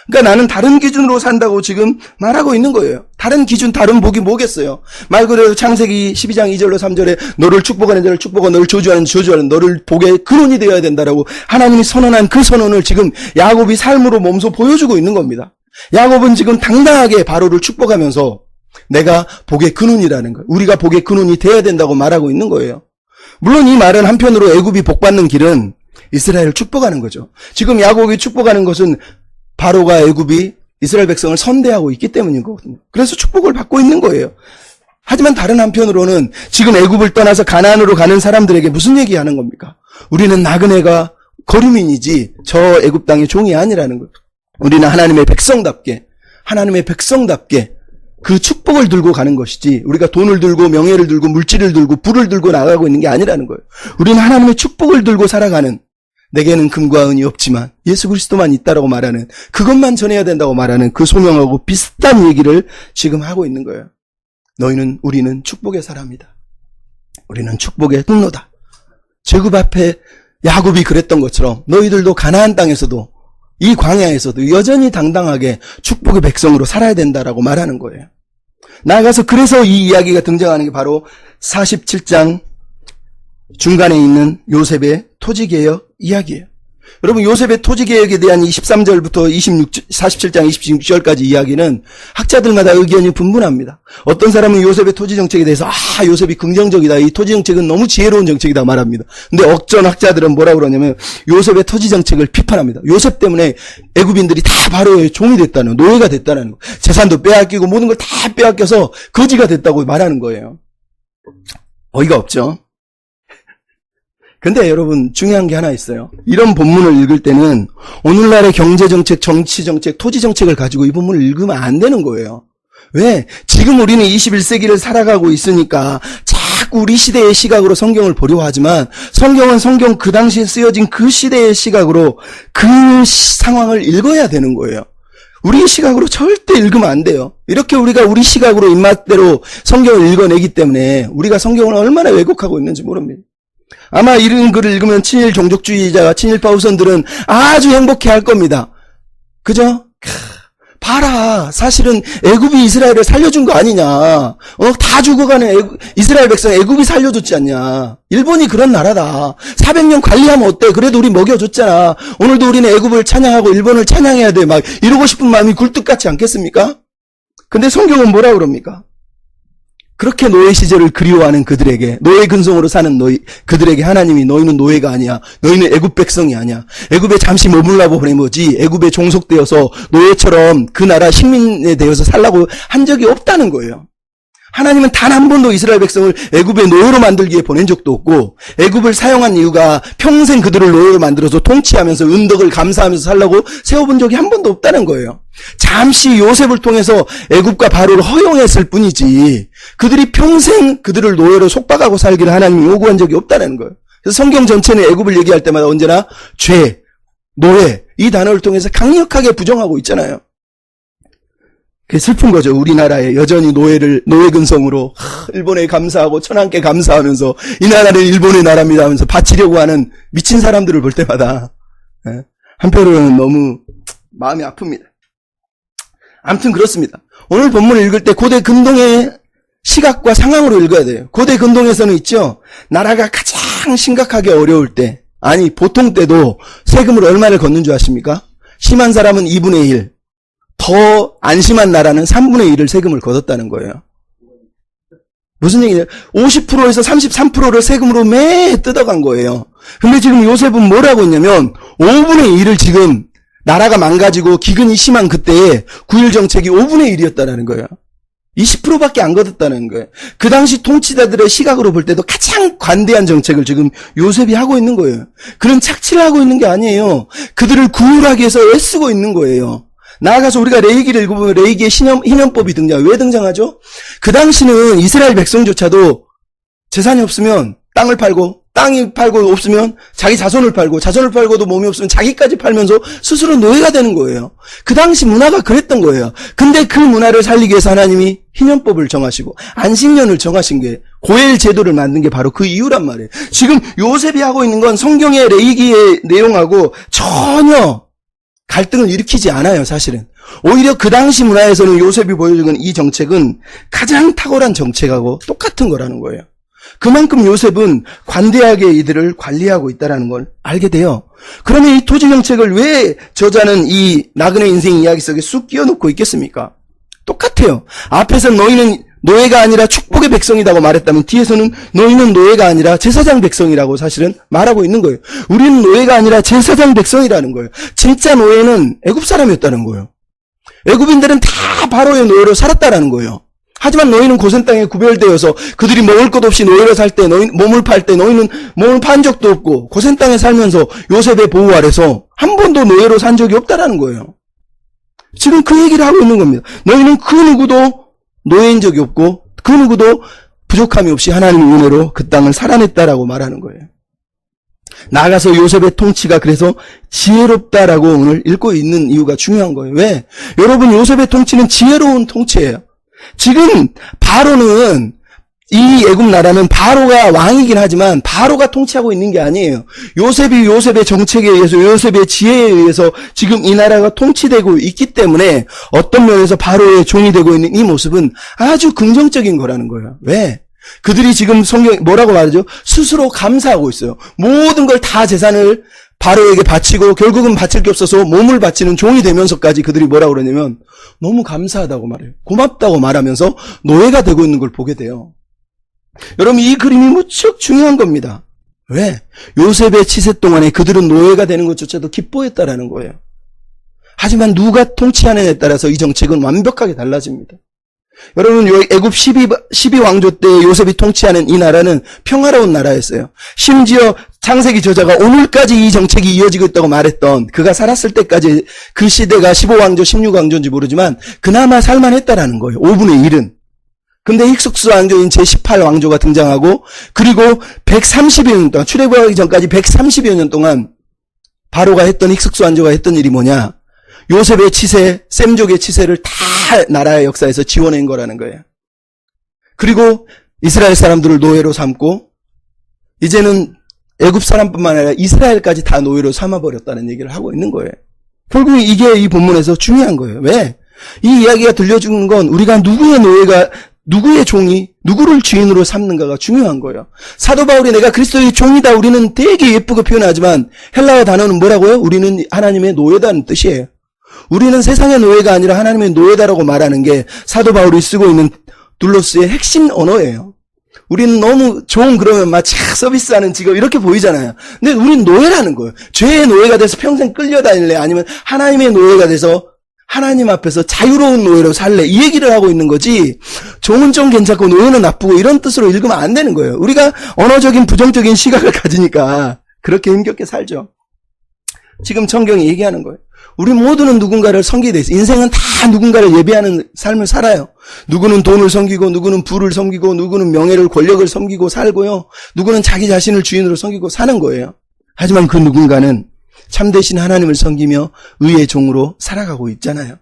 그러니까 나는 다른 기준으로 산다고 지금 말하고 있는 거예요. 다른 기준, 다른 복이 뭐겠어요? 말 그대로 창세기 12장 2절로 3절에 너를 축복하는 자를 축복하고 너를 저주하는 저주하는 너를 복의 근원이 되어야 된다라고 하나님이 선언한 그 선언을 지금 야곱이 삶으로 몸소 보여주고 있는 겁니다. 야곱은 지금 당당하게 바로를 축복하면서 내가 복의 근원이라는 거예요. 우리가 복의 근원이 되어야 된다고 말하고 있는 거예요. 물론 이 말은 한편으로 애굽이 복받는 길은 이스라엘을 축복하는 거죠. 지금 야곱이 축복하는 것은 바로가 애굽이 이스라엘 백성을 선대하고 있기 때문인 거거든요. 그래서 축복을 받고 있는 거예요. 하지만 다른 한편으로는 지금 애굽을 떠나서 가나안으로 가는 사람들에게 무슨 얘기하는 겁니까? 우리는 나그네가 거류민이지 저 애굽 땅의 종이 아니라는 거예요. 우리는 하나님의 백성답게 그 축복을 들고 가는 것이지 우리가 돈을 들고 명예를 들고 물질을 들고 부를 들고 나가고 있는 게 아니라는 거예요. 우리는 하나님의 축복을 들고 살아가는, 내게는 금과 은이 없지만 예수 그리스도만 있다라고 말하는, 그것만 전해야 된다고 말하는 그 소명하고 비슷한 얘기를 지금 하고 있는 거예요. 우리는 축복의 사람이다. 우리는 축복의 통로다. 제굽 앞에 야곱이 그랬던 것처럼 너희들도 가나안 땅에서도 이 광야에서도 여전히 당당하게 축복의 백성으로 살아야 된다라고 말하는 거예요. 나아가서 그래서 이 이야기가 등장하는 게 바로 47장 중간에 있는 요셉의 토지개혁 이야기예요. 여러분, 요셉의 토지개혁에 대한 23절부터 47장 26절까지 이야기는 학자들마다 의견이 분분합니다. 어떤 사람은 요셉의 토지정책에 대해서 요셉이 긍정적이다, 이 토지정책은 너무 지혜로운 정책이다 말합니다. 근데 어떤 학자들은 뭐라고 그러냐면 요셉의 토지정책을 비판합니다. 요셉 때문에 애굽인들이 다 바로의 종이 됐다는, 노예가 됐다는 거, 재산도 빼앗기고 모든 걸 다 빼앗겨서 거지가 됐다고 말하는 거예요. 어이가 없죠. 근데 여러분, 중요한 게 하나 있어요. 이런 본문을 읽을 때는 오늘날의 경제정책, 정치정책, 토지정책을 가지고 이 본문을 읽으면 안 되는 거예요. 왜? 지금 우리는 21세기를 살아가고 있으니까 자꾸 우리 시대의 시각으로 성경을 보려고 하지만 성경은 성경 그 당시에 쓰여진 그 시대의 시각으로 그 상황을 읽어야 되는 거예요. 우리 시각으로 절대 읽으면 안 돼요. 이렇게 우리가 우리 시각으로 입맛대로 성경을 읽어내기 때문에 우리가 성경을 얼마나 왜곡하고 있는지 모릅니다. 아마 이런 글을 읽으면 친일 종족주의자와 친일파 우선들은 아주 행복해할 겁니다. 그죠? 봐라, 사실은 애굽이 이스라엘을 살려준 거 아니냐. 다 죽어가는 이스라엘 백성 애굽이 살려줬지 않냐. 일본이 그런 나라다. 400년 관리하면 어때? 그래도 우리 먹여줬잖아. 오늘도 우리는 애굽을 찬양하고 일본을 찬양해야 돼. 막 이러고 싶은 마음이 굴뚝 같지 않겠습니까? 근데 성경은 뭐라 그럽니까? 그렇게 노예 시절을 그리워하는 그들에게, 노예 근성으로 사는 그들에게 하나님이 너희는 노예가 아니야. 너희는 애굽 백성이 아니야. 애굽에 잠시 머물라고 보내보지 애굽에 종속되어서 노예처럼 그 나라 식민에 되어서 살라고 한 적이 없다는 거예요. 하나님은 단 한 번도 이스라엘 백성을 애굽의 노예로 만들기에 보낸 적도 없고, 애굽을 사용한 이유가 평생 그들을 노예로 만들어서 통치하면서 은덕을 감사하면서 살라고 세워본 적이 한 번도 없다는 거예요. 잠시 요셉을 통해서 애굽과 바로를 허용했을 뿐이지 그들이 평생 그들을 노예로 속박하고 살기를 하나님이 요구한 적이 없다는 거예요. 그래서 성경 전체는 애굽을 얘기할 때마다 언제나 죄, 노예 이 단어를 통해서 강력하게 부정하고 있잖아요. 그게 슬픈 거죠. 우리나라에 여전히 노예 근성으로 일본에 감사하고 천황께 감사하면서 이 나라는 일본의 나라입니다 하면서 바치려고 하는 미친 사람들을 볼 때마다 한편으로는 너무 마음이 아픕니다. 아무튼 그렇습니다. 오늘 본문을 읽을 때 고대 근동의 시각과 상황으로 읽어야 돼요. 고대 근동에서는 있죠. 나라가 가장 심각하게 어려울 때, 아니 보통 때도 세금을 얼마를 걷는 줄 아십니까? 심한 사람은 2분의 1, 더 안심한 나라는 3분의 1을 세금을 걷었다는 거예요. 무슨 얘기냐? 50%에서 33%를 세금으로 매 뜯어간 거예요. 근데 지금 요셉은 뭘 하고 있냐면 5분의 1을 지금 나라가 망가지고 기근이 심한 그때에 9.1 정책이 5분의 1이었다는 거예요. 20%밖에 안 거뒀다는 거예요. 그 당시 통치자들의 시각으로 볼 때도 가장 관대한 정책을 지금 요셉이 하고 있는 거예요. 그런 착취를 하고 있는 게 아니에요. 그들을 구울하기 위해서 애쓰고 있는 거예요. 나아가서 우리가 레위기를 읽어보면 레위기의 희년법이 왜 등장하죠? 그 당시는 이스라엘 백성조차도 재산이 없으면 땅을 팔고, 땅이 팔고 없으면 자기 자손을 팔고도 몸이 없으면 자기까지 팔면서 스스로 노예가 되는 거예요. 그 당시 문화가 그랬던 거예요. 근데 그 문화를 살리기 위해서 하나님이 희년법을 정하시고 안식년을 정하신 게 고엘 제도를 만든 게 바로 그 이유란 말이에요. 지금 요셉이 하고 있는 건 성경의 레위기의 내용하고 전혀 갈등을 일으키지 않아요, 사실은. 오히려 그 당시 문화에서는 요셉이 보여주는 이 정책은 가장 탁월한 정책하고 똑같은 거라는 거예요. 그만큼 요셉은 관대하게 이들을 관리하고 있다는 걸 알게 돼요. 그러면 이 토지 정책을 왜 저자는 이 나그네 인생 이야기 속에 쑥 끼워놓고 있겠습니까? 똑같아요. 앞에서는 너희는 노예가 아니라 축복의 백성이라고 말했다면 뒤에서는 너희는 노예가 아니라 제사장 백성이라고 사실은 말하고 있는 거예요. 우리는 노예가 아니라 제사장 백성이라는 거예요. 진짜 노예는 애굽 사람이었다는 거예요. 애굽인들은 다 바로의 노예로 살았다라는 거예요. 하지만 너희는 고센 땅에 구별되어서 그들이 먹을 것 없이 노예로 살 때, 몸을 팔 때 너희는 몸을 판 적도 없고 고센 땅에 살면서 요셉의 보호 아래서 한 번도 노예로 산 적이 없다라는 거예요. 지금 그 얘기를 하고 있는 겁니다. 너희는 그 누구도 노예인 적이 없고 그 누구도 부족함이 없이 하나님의 은혜로 그 땅을 살아냈다라고 말하는 거예요. 나아가서 요셉의 통치가 그래서 지혜롭다라고 오늘 읽고 있는 이유가 중요한 거예요. 왜? 여러분, 요셉의 통치는 지혜로운 통치예요. 지금 바로는 이 애굽 나라는 바로가 왕이긴 하지만 바로가 통치하고 있는 게 아니에요. 요셉이 요셉의 정책에 의해서 요셉의 지혜에 의해서 지금 이 나라가 통치되고 있기 때문에 어떤 면에서 바로의 종이 되고 있는 이 모습은 아주 긍정적인 거라는 거예요. 왜? 그들이 지금 성경 뭐라고 말하죠? 스스로 감사하고 있어요. 모든 걸 다 재산을 바로에게 바치고 결국은 바칠 게 없어서 몸을 바치는 종이 되면서까지 그들이 뭐라고 그러냐면 너무 감사하다고 말해요. 고맙다고 말하면서 노예가 되고 있는 걸 보게 돼요. 여러분, 이 그림이 무척 중요한 겁니다. 왜? 요셉의 치세 동안에 그들은 노예가 되는 것조차도 기뻐했다라는 거예요. 하지만 누가 통치하느냐에 따라서 이 정책은 완벽하게 달라집니다. 여러분, 애굽 12왕조 때 요셉이 통치하는 이 나라는 평화로운 나라였어요. 심지어 창세기 저자가 오늘까지 이 정책이 이어지고 있다고 말했던 그가 살았을 때까지 그 시대가 15왕조, 16왕조인지 모르지만 그나마 살만했다라는 거예요. 5분의 1은. 근데 힉속스 왕조인 제18왕조가 등장하고 그리고 130여 년 동안 출애굽하기 전까지 130여 년 동안 바로가 했던 힉속스 왕조가 했던 일이 뭐냐? 요셉의 치세, 셈족의 치세를 다 나라의 역사에서 지워낸 거라는 거예요. 그리고 이스라엘 사람들을 노예로 삼고 이제는 애굽 사람뿐만 아니라 이스라엘까지 다 노예로 삼아버렸다는 얘기를 하고 있는 거예요. 결국 이게 이 본문에서 중요한 거예요. 왜? 이 이야기가 들려주는 건 우리가 누구의 종이 누구를 주인으로 삼는가가 중요한 거예요. 사도 바울이 내가 그리스도의 종이다 우리는 되게 예쁘게 표현하지만 헬라어 단어는 뭐라고요? 우리는 하나님의 노예다는 뜻이에요. 우리는 세상의 노예가 아니라 하나님의 노예다라고 말하는 게 사도 바울이 쓰고 있는 둘로스의 핵심 언어예요. 우리는 너무 종 그러면 막 서비스하는 직업 이렇게 보이잖아요. 근데 우리는 노예라는 거예요. 죄의 노예가 돼서 평생 끌려다닐래? 아니면 하나님의 노예가 돼서 하나님 앞에서 자유로운 노예로 살래? 이 얘기를 하고 있는 거지 종은 좀 괜찮고 노예는 나쁘고 이런 뜻으로 읽으면 안 되는 거예요. 우리가 언어적인 부정적인 시각을 가지니까 그렇게 힘겹게 살죠. 지금 성경이 얘기하는 거예요. 우리 모두는 누군가를 섬기게 돼 있어요. 인생은 다 누군가를 예배하는 삶을 살아요. 누구는 돈을 섬기고 누구는 부를 섬기고 누구는 명예를 권력을 섬기고 살고요. 누구는 자기 자신을 주인으로 섬기고 사는 거예요. 하지만 그 누군가는 참되신 하나님을 섬기며 의의 종으로 살아가고 있잖아요.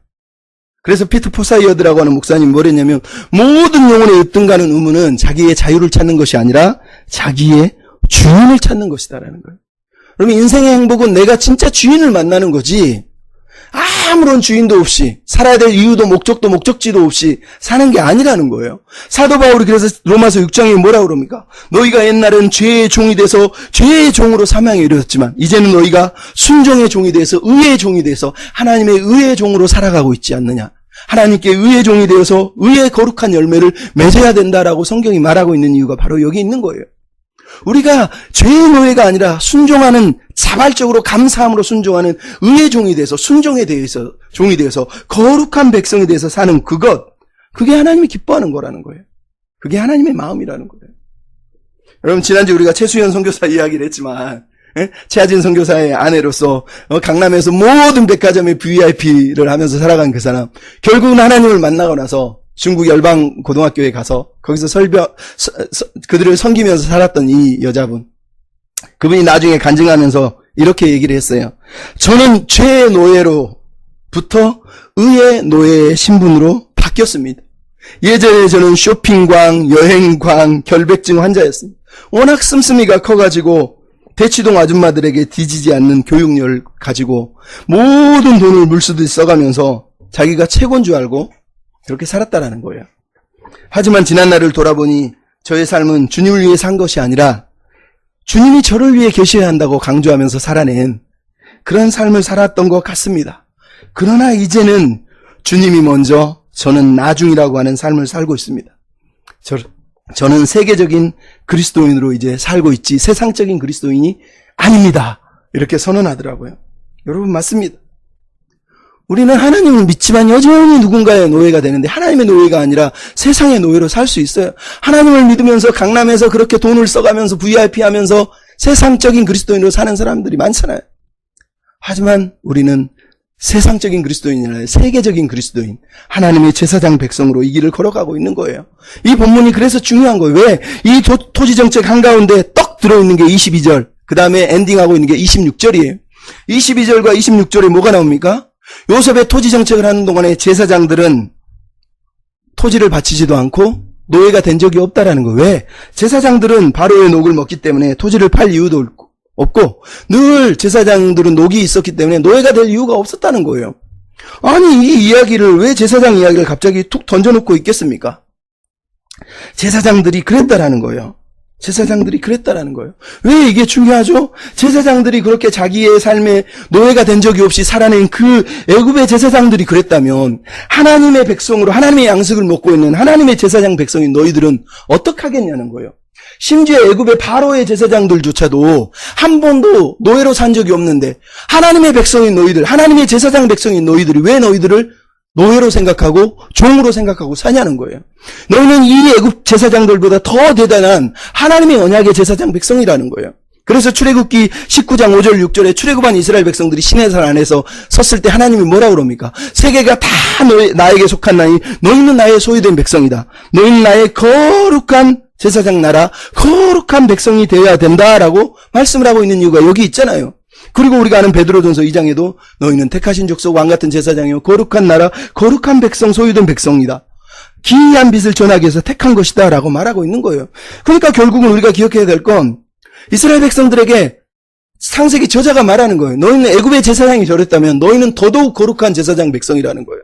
그래서 피터 포사이어드라고 하는 목사님이 뭐랬냐면 모든 영혼의 으뜸가는 의무는 자기의 자유를 찾는 것이 아니라 자기의 주인을 찾는 것이다라는 거예요. 그러면 인생의 행복은 내가 진짜 주인을 만나는 거지 아무런 주인도 없이 살아야 될 이유도 목적도 목적지도 없이 사는 게 아니라는 거예요. 사도 바울이 그래서 로마서 6장에 뭐라고 그럽니까? 너희가 옛날엔 죄의 종이 돼서 죄의 종으로 사망에 이르렀지만 이제는 너희가 순종의 종이 돼서 의의 종이 돼서 하나님의 의의 종으로 살아가고 있지 않느냐. 하나님께 의의 종이 되어서 의의 거룩한 열매를 맺어야 된다라고 성경이 말하고 있는 이유가 바로 여기 있는 거예요. 우리가 죄의 노예가 아니라 순종하는, 자발적으로 감사함으로 순종하는 의의 종이 돼서, 순종에 대해서 종이 되어서 거룩한 백성에 대해서 사는 그게 하나님이 기뻐하는 거라는 거예요. 그게 하나님의 마음이라는 거예요. 여러분, 지난주 우리가 최수연 선교사 이야기를 했지만, 최하진 선교사의 아내로서 강남에서 모든 백화점의 VIP를 하면서 살아간 그 사람, 결국은 하나님을 만나고 나서 중국 열방 고등학교에 가서 거기서 그들을 섬기면서 살았던 이 여자분, 그분이 나중에 간증하면서 이렇게 얘기를 했어요. 저는 죄의 노예로부터 의의 노예의 신분으로 바뀌었습니다. 예전에 저는 쇼핑광, 여행광, 결백증 환자였습니다. 워낙 씀씀이가 커가지고 대치동 아줌마들에게 뒤지지 않는 교육열 가지고 모든 돈을 물쓰듯 써가면서 자기가 최고인 줄 알고 그렇게 살았다라는 거예요. 하지만 지난날을 돌아보니 저의 삶은 주님을 위해 산 것이 아니라 주님이 저를 위해 계셔야 한다고 강조하면서 살아낸 그런 삶을 살았던 것 같습니다. 그러나 이제는 주님이 먼저, 저는 나중이라고 하는 삶을 살고 있습니다. 저는 세계적인 그리스도인으로 이제 살고 있지 세상적인 그리스도인이 아닙니다. 이렇게 선언하더라고요. 여러분, 맞습니다. 우리는 하나님을 믿지만 여전히 누군가의 노예가 되는데 하나님의 노예가 아니라 세상의 노예로 살 수 있어요. 하나님을 믿으면서 강남에서 그렇게 돈을 써가면서 VIP 하면서 세상적인 그리스도인으로 사는 사람들이 많잖아요. 하지만 우리는 세상적인 그리스도인이 아니라 세계적인 그리스도인, 하나님의 제사장 백성으로 이 길을 걸어가고 있는 거예요. 이 본문이 그래서 중요한 거예요. 왜? 이 토지정책 한가운데 떡 들어있는 게 22절, 그 다음에 엔딩하고 있는 게 26절이에요. 22절과 26절에 뭐가 나옵니까? 요셉의 토지정책을 하는 동안에 제사장들은 토지를 바치지도 않고 노예가 된 적이 없다라는 거예요. 왜? 제사장들은 바로의 녹을 먹기 때문에 토지를 팔 이유도 없고 늘 제사장들은 녹이 있었기 때문에 노예가 될 이유가 없었다는 거예요. 아니, 이 이야기를 왜 제사장 이야기를 갑자기 툭 던져놓고 있겠습니까? 제사장들이 그랬다라는 거예요. 제사장들이 그랬다라는 거예요. 왜 이게 중요하죠? 제사장들이 그렇게 자기의 삶에 노예가 된 적이 없이 살아낸 그 애굽의 제사장들이 그랬다면 하나님의 백성으로 하나님의 양식을 먹고 있는 하나님의 제사장 백성인 너희들은 어떻게 하겠냐는 거예요. 심지어 애굽의 바로의 제사장들조차도 한 번도 노예로 산 적이 없는데 하나님의 백성인 너희들, 하나님의 제사장 백성인 너희들이 왜 너희들을 노예로 생각하고 종으로 생각하고 사냐는 거예요. 너희는 이 애굽 제사장들보다 더 대단한 하나님의 언약의 제사장 백성이라는 거예요. 그래서 출애굽기 19장 5절 6절에 출애굽한 이스라엘 백성들이 시내산 안에서 섰을 때 하나님이 뭐라고 그럽니까? 세계가 다 나에게 속한 나니 너희는 나의 소유된 백성이다. 너희는 나의 거룩한 제사장 나라, 거룩한 백성이 되어야 된다라고 말씀을 하고 있는 이유가 여기 있잖아요. 그리고 우리가 아는 베드로전서 2장에도 너희는 택하신 족속 왕같은 제사장이요 거룩한 나라, 거룩한 백성, 소유된 백성이다. 기이한 빛을 전하기 위해서 택한 것이다 라고 말하고 있는 거예요. 그러니까 결국은 우리가 기억해야 될 건 이스라엘 백성들에게 창세기 저자가 말하는 거예요. 너희는 애굽의 제사장이 저랬다면 너희는 더더욱 거룩한 제사장 백성이라는 거예요.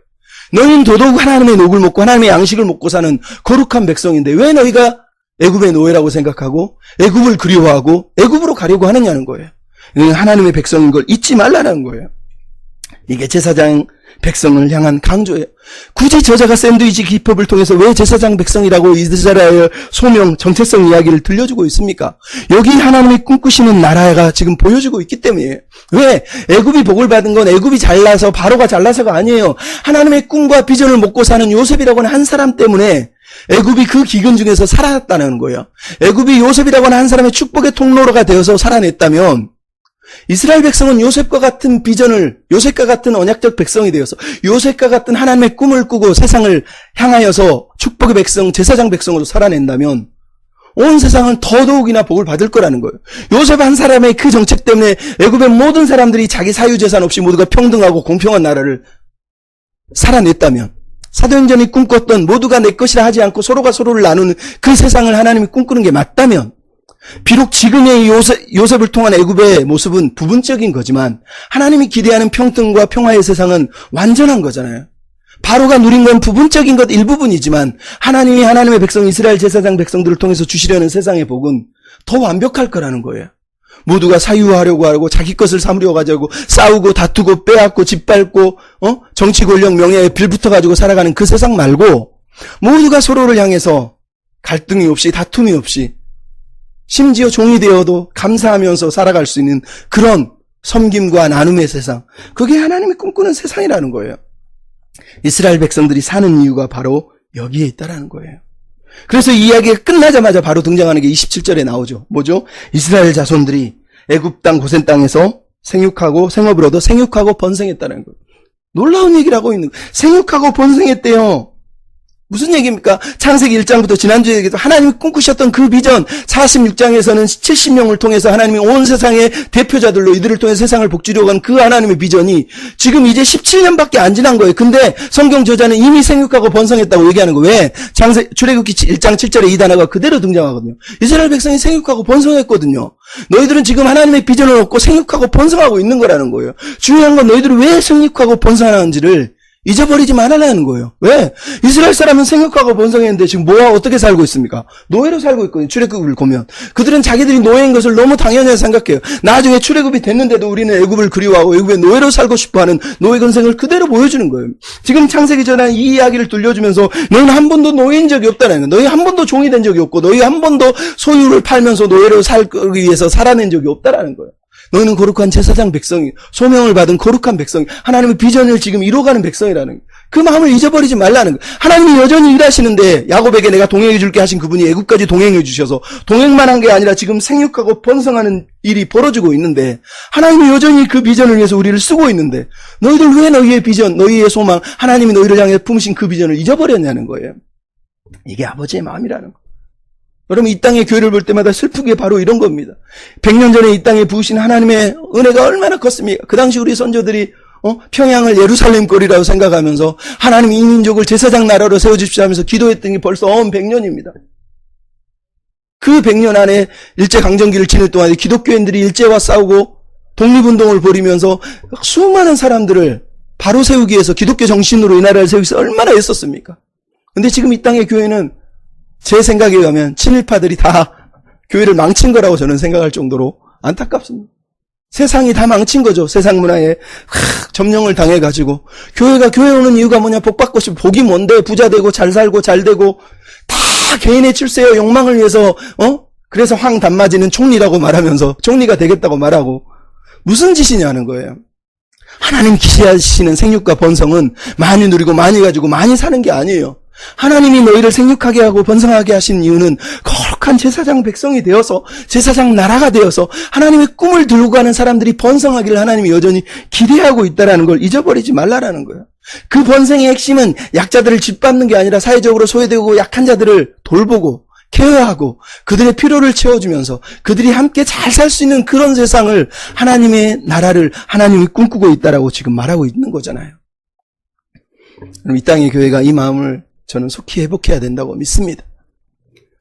너희는 더더욱 하나님의 녹을 먹고 하나님의 양식을 먹고 사는 거룩한 백성인데 왜 너희가 애굽의 노예라고 생각하고 애굽을 그리워하고 애굽으로 가려고 하느냐는 거예요. 하나님의 백성인 걸 잊지 말라는 거예요. 이게 제사장 백성을 향한 강조예요. 굳이 저자가 샌드위치 기법을 통해서 왜 제사장 백성이라고 이스라엘 소명, 정체성 이야기를 들려주고 있습니까? 여기 하나님이 꿈꾸시는 나라가 지금 보여주고 있기 때문이에요. 왜? 애굽이 복을 받은 건 애굽이 잘나서 바로가 잘나서가 아니에요. 하나님의 꿈과 비전을 먹고 사는 요셉이라고 하는 한 사람 때문에 애굽이 그 기근 중에서 살아났다는 거예요. 애굽이 요셉이라고 하는 한 사람의 축복의 통로가 되어서 살아냈다면 이스라엘 백성은 요셉과 같은 비전을, 요셉과 같은 언약적 백성이 되어서 요셉과 같은 하나님의 꿈을 꾸고 세상을 향하여서 축복의 백성, 제사장 백성으로 살아낸다면 온 세상은 더더욱이나 복을 받을 거라는 거예요. 요셉 한 사람의 그 정책 때문에 애굽의 모든 사람들이 자기 사유재산 없이 모두가 평등하고 공평한 나라를 살아냈다면, 사도행전이 꿈꿨던 모두가 내 것이라 하지 않고 서로가 서로를 나누는 그 세상을 하나님이 꿈꾸는 게 맞다면, 비록 지금의 요셉을 통한 애굽의 모습은 부분적인 거지만 하나님이 기대하는 평등과 평화의 세상은 완전한 거잖아요. 바로가 누린 건 부분적인 것 일부분이지만 하나님이 하나님의 백성 이스라엘 제사장 백성들을 통해서 주시려는 세상의 복은 더 완벽할 거라는 거예요. 모두가 사유화하려고 하고 자기 것을 삼으려고 가지고 싸우고 다투고 빼앗고 짓밟고 정치 권력 명예에 빌붙어 가지고 살아가는 그 세상 말고 모두가 서로를 향해서 갈등이 없이 다툼이 없이 심지어 종이 되어도 감사하면서 살아갈 수 있는 그런 섬김과 나눔의 세상. 그게 하나님이 꿈꾸는 세상이라는 거예요. 이스라엘 백성들이 사는 이유가 바로 여기에 있다라는 거예요. 그래서 이 이야기가 끝나자마자 바로 등장하는 게 27절에 나오죠. 뭐죠? 이스라엘 자손들이 애굽 땅 고센 땅에서 생육하고 생업을 얻어 생육하고 번성했다는 거예요. 놀라운 얘기를 하고 있는 거예요. 생육하고 번성했대요. 무슨 얘기입니까? 창세기 1장부터 지난주에 얘기했던 하나님이 꿈꾸셨던 그 비전, 46장에서는 70명을 통해서 하나님이 온 세상의 대표자들로 이들을 통해 세상을 복주려고 한 그 하나님의 비전이 지금 이제 17년밖에 안 지난 거예요. 근데 성경 저자는 이미 생육하고 번성했다고 얘기하는 거예요. 왜? 출애굽기 1장 7절에 이 단어가 그대로 등장하거든요. 이스라엘 백성이 생육하고 번성했거든요. 너희들은 지금 하나님의 비전을 얻고 생육하고 번성하고 있는 거라는 거예요. 중요한 건 너희들이 왜 생육하고 번성하는지를 잊어버리지 말아라는 거예요. 왜? 이스라엘 사람은 생육하고 번성했는데 지금 뭐와 어떻게 살고 있습니까? 노예로 살고 있거든요. 출애굽을 보면. 그들은 자기들이 노예인 것을 너무 당연하게 생각해요. 나중에 출애굽이 됐는데도 우리는 애굽을 그리워하고 애굽에 노예로 살고 싶어하는 노예 근생을 그대로 보여주는 거예요. 지금 창세기 전에 이 이야기를 들려주면서 너희는 한 번도 노예인 적이 없다는 거예요. 너희 한 번도 종이 된 적이 없고 너희 한 번도 소유를 팔면서 노예로 살기 위해서 살아낸 적이 없다라는 거예요. 너희는 거룩한 제사장 백성이, 소명을 받은 거룩한 백성이, 하나님의 비전을 지금 이뤄가는 백성이라는 거예요. 그 마음을 잊어버리지 말라는 거예요. 하나님이 여전히 일하시는데 야곱에게 내가 동행해 줄게 하신 그분이 애굽까지 동행해 주셔서 동행만 한 게 아니라 지금 생육하고 번성하는 일이 벌어지고 있는데 하나님이 여전히 그 비전을 위해서 우리를 쓰고 있는데 너희들 왜 너희의 비전, 너희의 소망, 하나님이 너희를 향해 품으신 그 비전을 잊어버렸냐는 거예요. 이게 아버지의 마음이라는 거예요. 여러분 이 땅의 교회를 볼 때마다 슬프게 바로 이런 겁니다. 100년 전에 이 땅에 부으신 하나님의 은혜가 얼마나 컸습니까? 그 당시 우리 선조들이 평양을 예루살렘 거리라고 생각하면서 하나님 이 민족을 제사장 나라로 세워주십시오 하면서 기도했던 게 벌써 100년입니다. 그 100년 안에 일제강점기를 지낼 동안에 기독교인들이 일제와 싸우고 독립운동을 벌이면서 수많은 사람들을 바로 세우기 위해서 기독교 정신으로 이 나라를 세우기 위해서 얼마나 애썼습니까? 근데 지금 이 땅의 교회는 제 생각에 의하면 친일파들이 다 교회를 망친 거라고 저는 생각할 정도로 안타깝습니다. 세상이 다 망친 거죠. 세상 문화에 점령을 당해가지고 교회가 교회 오는 이유가 뭐냐? 복 받고 싶어. 복이 뭔데? 부자 되고 잘 살고 잘 되고 다 개인의 출세와 욕망을 위해서 그래서 황단마지는 총리라고 말하면서 총리가 되겠다고 말하고 무슨 짓이냐는 거예요. 하나님 기시하시는 생육과 번성은 많이 누리고 많이 가지고 많이 사는 게 아니에요. 하나님이 너희를 생육하게 하고 번성하게 하신 이유는 거룩한 제사장 백성이 되어서 제사장 나라가 되어서 하나님의 꿈을 들고 가는 사람들이 번성하기를 하나님이 여전히 기대하고 있다는 걸 잊어버리지 말라라는 거예요. 그 번성의 핵심은 약자들을 짓밟는 게 아니라 사회적으로 소외되고 약한 자들을 돌보고 케어하고 그들의 필요를 채워주면서 그들이 함께 잘 살 수 있는 그런 세상을 하나님의 나라를 하나님이 꿈꾸고 있다라고 지금 말하고 있는 거잖아요. 그럼 이 땅의 교회가 이 마음을 저는 속히 회복해야 된다고 믿습니다.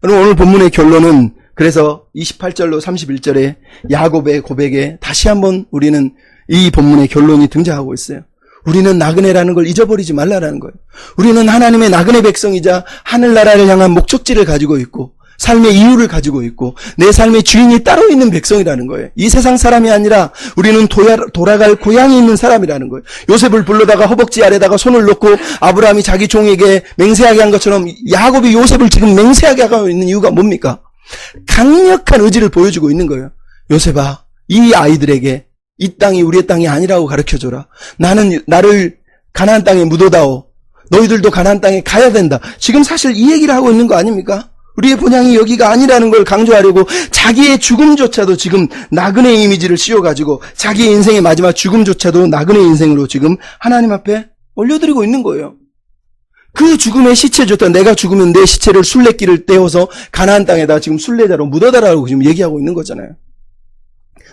그럼 오늘 본문의 결론은 그래서 28절로 31절에 야곱의 고백에 다시 한번 우리는 이 본문의 결론이 등장하고 있어요. 우리는 나그네라는 걸 잊어버리지 말라라는 거예요. 우리는 하나님의 나그네 백성이자 하늘나라를 향한 목적지를 가지고 있고 삶의 이유를 가지고 있고 내 삶의 주인이 따로 있는 백성이라는 거예요. 이 세상 사람이 아니라 우리는 돌아갈 고향이 있는 사람이라는 거예요. 요셉을 불러다가 허벅지 아래다가 손을 놓고 아브라함이 자기 종에게 맹세하게 한 것처럼 야곱이 요셉을 지금 맹세하게 하고 있는 이유가 뭡니까? 강력한 의지를 보여주고 있는 거예요. 요셉아, 이 아이들에게 이 땅이 우리의 땅이 아니라고 가르쳐줘라. 나를 가나안 땅에 묻어다오. 너희들도 가나안 땅에 가야 된다. 지금 사실 이 얘기를 하고 있는 거 아닙니까? 우리의 본향이 여기가 아니라는 걸 강조하려고 자기의 죽음조차도 지금 나그네 이미지를 씌워가지고 자기의 인생의 마지막 죽음조차도 나그네 인생으로 지금 하나님 앞에 올려드리고 있는 거예요. 그 죽음의 시체조차 내가 죽으면 내 시체를 순례길을 떼어서 가나안 땅에다 지금 순례자로 묻어달라고 지금 얘기하고 있는 거잖아요.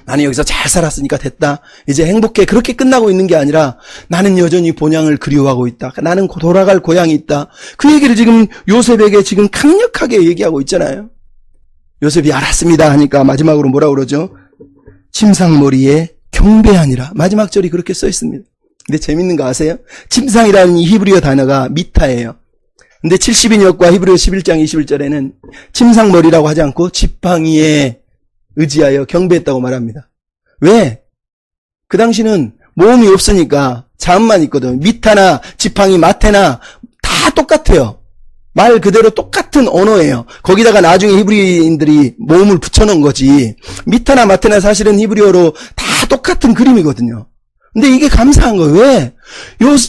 나는 여기서 잘 살았으니까 됐다. 이제 행복해. 그렇게 끝나고 있는 게 아니라 나는 여전히 본향을 그리워하고 있다. 나는 돌아갈 고향이 있다. 그 얘기를 지금 요셉에게 지금 강력하게 얘기하고 있잖아요. 요셉이 알았습니다 하니까 마지막으로 뭐라 그러죠? 침상머리에 경배하니라. 마지막 절이 그렇게 써 있습니다. 근데 재밌는 거 아세요? 침상이라는 이 히브리어 단어가 미타예요. 근데 70인역과 히브리어 11장 21절에는 침상머리라고 하지 않고 지팡이에 의지하여 경배했다고 말합니다. 왜? 그 당시는 모험이 없으니까 자음만 있거든. 미타나 지팡이, 마테나 다 똑같아요. 말 그대로 똑같은 언어예요. 거기다가 나중에 히브리인들이 모음을 붙여놓은 거지. 미타나 마테나 사실은 히브리어로 다 똑같은 그림이거든요. 근데 이게 감사한 거예요. 왜?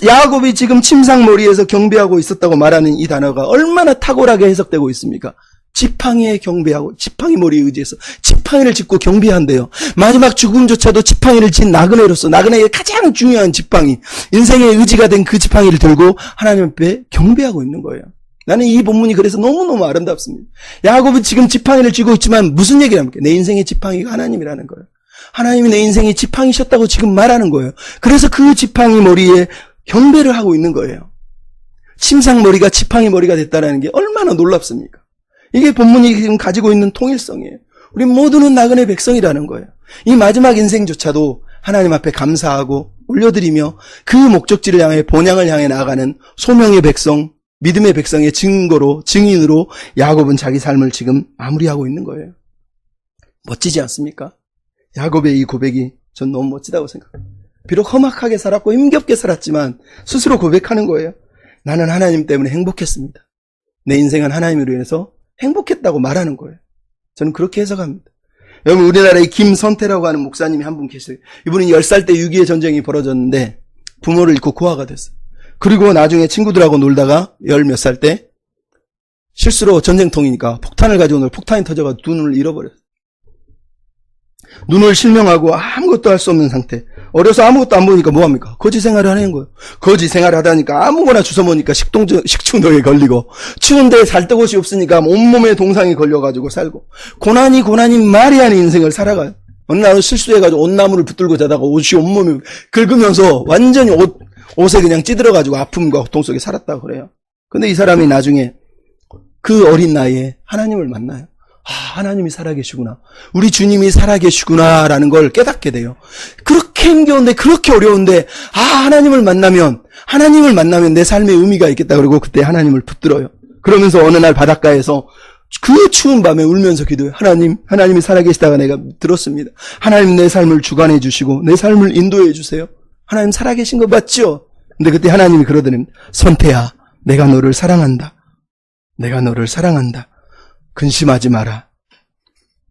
야곱이 지금 침상머리에서 경배하고 있었다고 말하는 이 단어가 얼마나 탁월하게 해석되고 있습니까? 지팡이에 경배하고, 지팡이 머리에 의지해서 지팡이를 짚고 경배한대요. 마지막 죽음조차도 지팡이를 진 나그네로서, 나그네의 가장 중요한 지팡이, 인생의 의지가 된 그 지팡이를 들고 하나님 앞에 경배하고 있는 거예요. 나는 이 본문이 그래서 너무너무 아름답습니다. 야곱은 지금 지팡이를 쥐고 있지만 무슨 얘기를 합니까? 내 인생의 지팡이가 하나님이라는 거예요. 하나님이 내 인생의 지팡이셨다고 지금 말하는 거예요. 그래서 그 지팡이 머리에 경배를 하고 있는 거예요. 침상 머리가 지팡이 머리가 됐다는 게 얼마나 놀랍습니까? 이게 본문이 지금 가지고 있는 통일성이에요. 우리 모두는 나그네 백성이라는 거예요. 이 마지막 인생조차도 하나님 앞에 감사하고 올려드리며 그 목적지를 향해 본향을 향해 나아가는 소명의 백성, 믿음의 백성의 증인으로 야곱은 자기 삶을 지금 마무리하고 있는 거예요. 멋지지 않습니까? 야곱의 이 고백이 전 너무 멋지다고 생각합니다. 비록 험악하게 살았고 힘겹게 살았지만 스스로 고백하는 거예요. 나는 하나님 때문에 행복했습니다. 내 인생은 하나님으로 인해서 행복했다고 말하는 거예요. 저는 그렇게 해석합니다. 여러분, 우리나라에 김선태라고 하는 목사님이 한 분 계세요. 이분은 10살 때 6.25 전쟁이 벌어졌는데 부모를 잃고 고아가 됐어요. 그리고 나중에 친구들하고 놀다가 10몇 살 때 실수로 전쟁통이니까 폭탄을 가지고 놀 폭탄이 터져서 두 눈을 잃어버렸어요. 눈을 실명하고 아무것도 할 수 없는 상태. 어려서 아무것도 안 보니까 뭐합니까? 거지 생활을 하는 거예요. 거지 생활을 하다니까 아무거나 주워 먹으니까 식중독에 걸리고, 추운데 살 곳이 없으니까 온몸에 동상이 걸려가지고 살고, 고난이 말이 아닌 인생을 살아가요. 어느 날 실수해가지고 옷나무를 붙들고 자다가 옷이 온몸에 긁으면서 완전히 옷에 그냥 찌들어가지고 아픔과 고통 속에 살았다고 그래요. 근데 이 사람이 나중에 그 어린 나이에 하나님을 만나요. 하나님이 살아계시구나. 우리 주님이 살아계시구나라는 걸 깨닫게 돼요. 그렇게 힘겨운데, 그렇게 어려운데, 하나님을 만나면 내 삶에 의미가 있겠다. 그러고 그때 하나님을 붙들어요. 그러면서 어느 날 바닷가에서 그 추운 밤에 울면서 기도해요. 하나님이 살아계시다가 내가 들었습니다. 하나님 내 삶을 주관해 주시고, 내 삶을 인도해 주세요. 하나님 살아계신 거 맞죠? 근데 그때 하나님이 그러더니, 선태야, 내가 너를 사랑한다. 내가 너를 사랑한다. 근심하지 마라.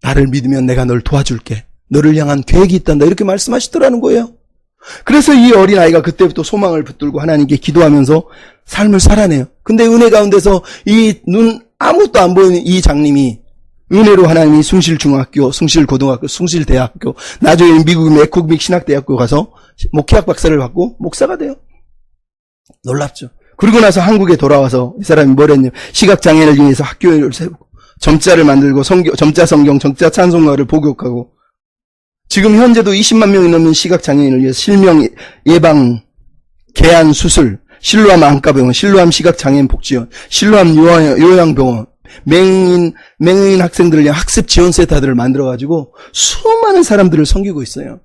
나를 믿으면 내가 널 도와줄게. 너를 향한 계획이 있단다. 이렇게 말씀하시더라는 거예요. 그래서 이 어린아이가 그때부터 소망을 붙들고 하나님께 기도하면서 삶을 살아내요. 근데 은혜 가운데서 이 아무것도 안 보이는 이 장님이 은혜로 하나님이 숭실중학교, 숭실고등학교, 숭실대학교, 나중에 미국 맥코빅 신학대학교 가서 목회학 박사를 받고 목사가 돼요. 놀랍죠. 그러고 나서 한국에 돌아와서 이 사람이 뭘 했냐면 시각장애인을 위해서 학교를 세우고 점자를 만들고 점자 성경, 점자 찬송가를 복역하고, 지금 현재도 20만 명이 넘는 시각장애인을 위해서 실명 예방, 개안 수술, 실로암 안과병원, 실로암 시각장애인 복지원, 실로암 요양병원, 맹인 학생들을 위한 학습 지원센터들을 만들어가지고 수많은 사람들을 섬기고 있어요.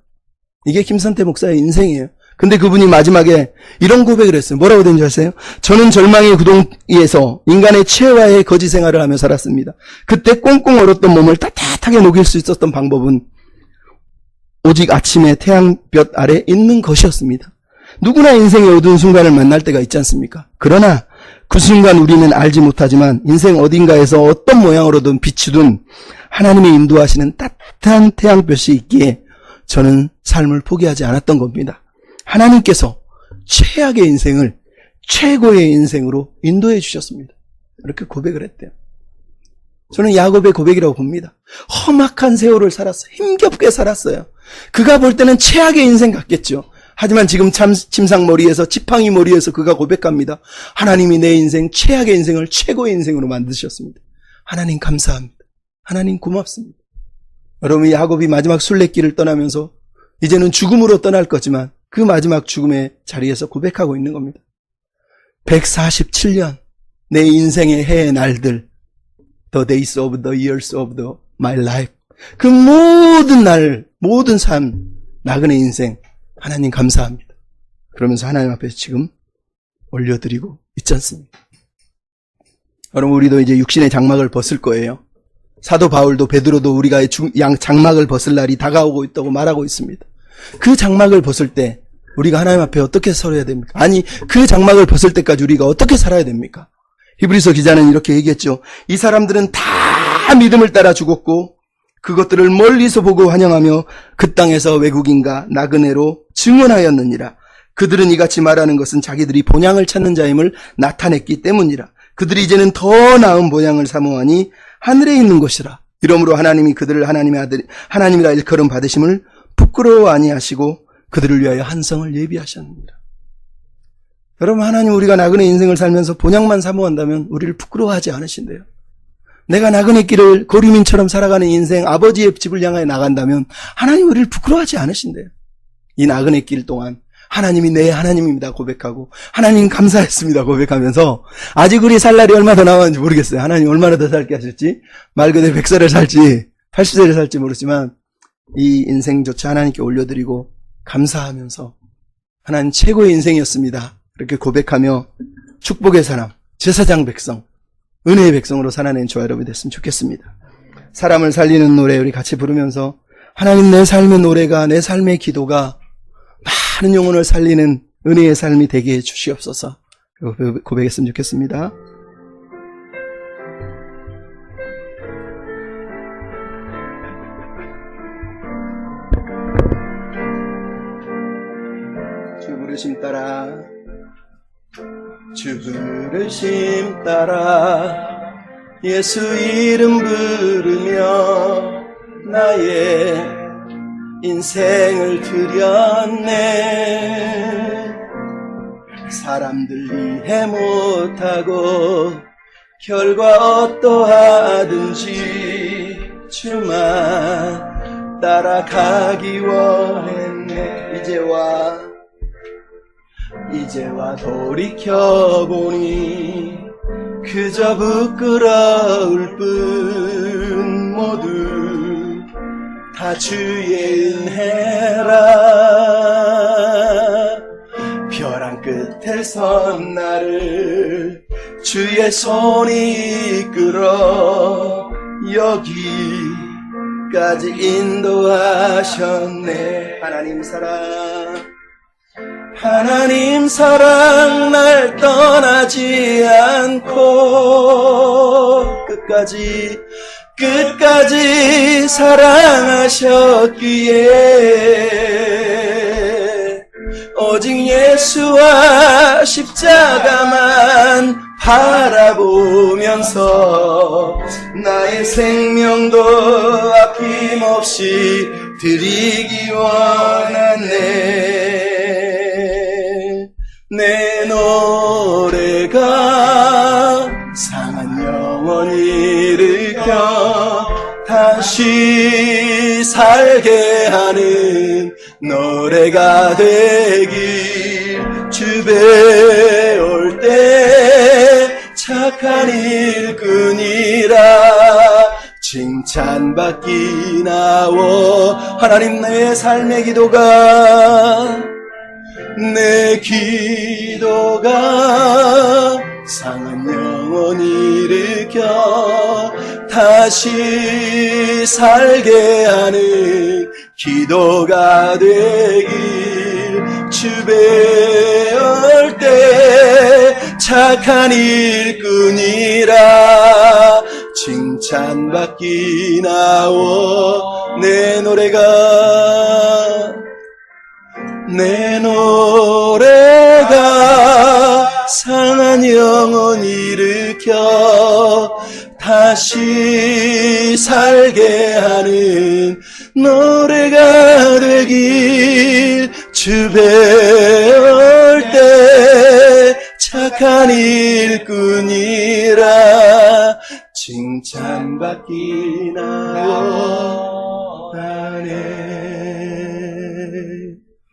이게 김선태 목사의 인생이에요. 근데 그분이 마지막에 이런 고백을 했어요. 뭐라고 된지 아세요? 저는 절망의 구덩이에서 인간의 최화의 거지 생활을 하며 살았습니다. 그때 꽁꽁 얼었던 몸을 따뜻하게 녹일 수 있었던 방법은 오직 아침에 태양볕 아래 있는 것이었습니다. 누구나 인생의 어두운 순간을 만날 때가 있지 않습니까? 그러나 그 순간 우리는 알지 못하지만 인생 어딘가에서 어떤 모양으로든 비추든 하나님이 인도하시는 따뜻한 태양볕이 있기에 저는 삶을 포기하지 않았던 겁니다. 하나님께서 최악의 인생을 최고의 인생으로 인도해 주셨습니다. 이렇게 고백을 했대요. 저는 야곱의 고백이라고 봅니다. 험악한 세월을 살았어요. 힘겹게 살았어요. 그가 볼 때는 최악의 인생 같겠죠. 하지만 지금 침상머리에서, 지팡이 머리에서 그가 고백합니다. 하나님이 내 인생, 최악의 인생을 최고의 인생으로 만드셨습니다. 하나님 감사합니다. 하나님 고맙습니다. 여러분, 야곱이 마지막 순례길을 떠나면서 이제는 죽음으로 떠날 거지만 그 마지막 죽음의 자리에서 고백하고 있는 겁니다. 147년, 내 인생의 해의 날들, the days of the years of my life, 그 모든 날, 모든 삶, 나그네 인생, 하나님 감사합니다. 그러면서 하나님 앞에서 지금 올려드리고 있지 않습니까? 여러분, 우리도 이제 육신의 장막을 벗을 거예요. 사도 바울도 베드로도 우리가 장막을 벗을 날이 다가오고 있다고 말하고 있습니다. 그 장막을 벗을 때 우리가 하나님 앞에 어떻게 서야 됩니까? 아니, 그 장막을 벗을 때까지 우리가 어떻게 살아야 됩니까? 히브리서 기자는 이렇게 얘기했죠. 이 사람들은 다 믿음을 따라 죽었고 그것들을 멀리서 보고 환영하며 그 땅에서 외국인과 나그네로 증언하였느니라. 그들은 이같이 말하는 것은 자기들이 본향을 찾는 자임을 나타냈기 때문이라. 그들이 이제는 더 나은 본향을 사모하니 하늘에 있는 것이라. 이러므로 하나님이 그들을 하나님의 아들, 하나님이라 일컬음 받으심을 부끄러워 아니하시고 그들을 위하여 한 성을 예비하셨느니라. 여러분, 하나님 우리가 나그네 인생을 살면서 본향만 사모한다면 우리를 부끄러워하지 않으신대요. 내가 나그네 길을 고리민처럼 살아가는 인생, 아버지의 집을 향하여 나간다면 하나님 우리를 부끄러워하지 않으신대요. 이 나그네 길 동안 하나님이 내 하나님입니다 고백하고 하나님 감사했습니다 고백하면서 아직 우리 살 날이 얼마 더 남았는지 모르겠어요. 하나님 얼마나 더 살게 하실지, 말 그대로 100살을 살지 80세를 살지 모르지만 이 인생조차 하나님께 올려드리고 감사하면서 하나님 최고의 인생이었습니다 이렇게 고백하며 축복의 사람, 제사장 백성, 은혜의 백성으로 살아낸 저와 여러분이 됐으면 좋겠습니다. 사람을 살리는 노래 우리 같이 부르면서 하나님 내 삶의 노래가, 내 삶의 기도가 많은 영혼을 살리는 은혜의 삶이 되게 해주시옵소서. 고백했으면 좋겠습니다. 주 부르심 따라, 주 부르심 따라 예수 이름 부르며 나의 인생을 드렸네. 사람들 이해 못하고 결과 어떠하든지 주만 따라가기 원했네. 이제와 돌이켜보니 그저 부끄러울 뿐. 모두 다 주의 은혜라. 벼랑 끝에 선 나를 주의 손이 이끌어 여기까지 인도하셨네. 하나님 사랑 날 떠나지 않고 끝까지 사랑하셨기에 오직 예수와 십자가만 바라보면서 나의 생명도 아낌없이 드리기 원하네. 내 노래가 상한 영혼 일으켜 다시 살게 하는 노래가 되길. 주 배울 때 착한 일꾼이라 칭찬받기 나워. 하나님 내 삶의 기도가 상한 영혼 일으켜 다시 살게 하는 기도가 되길. 주 배울 때 착한 일꾼이라 칭찬받기 나워. 내 노래가 상한 영혼 일으켜 다시 살게 하는 노래가 되길. 주 배울 때 착한 일꾼이라 칭찬받기 나원하네.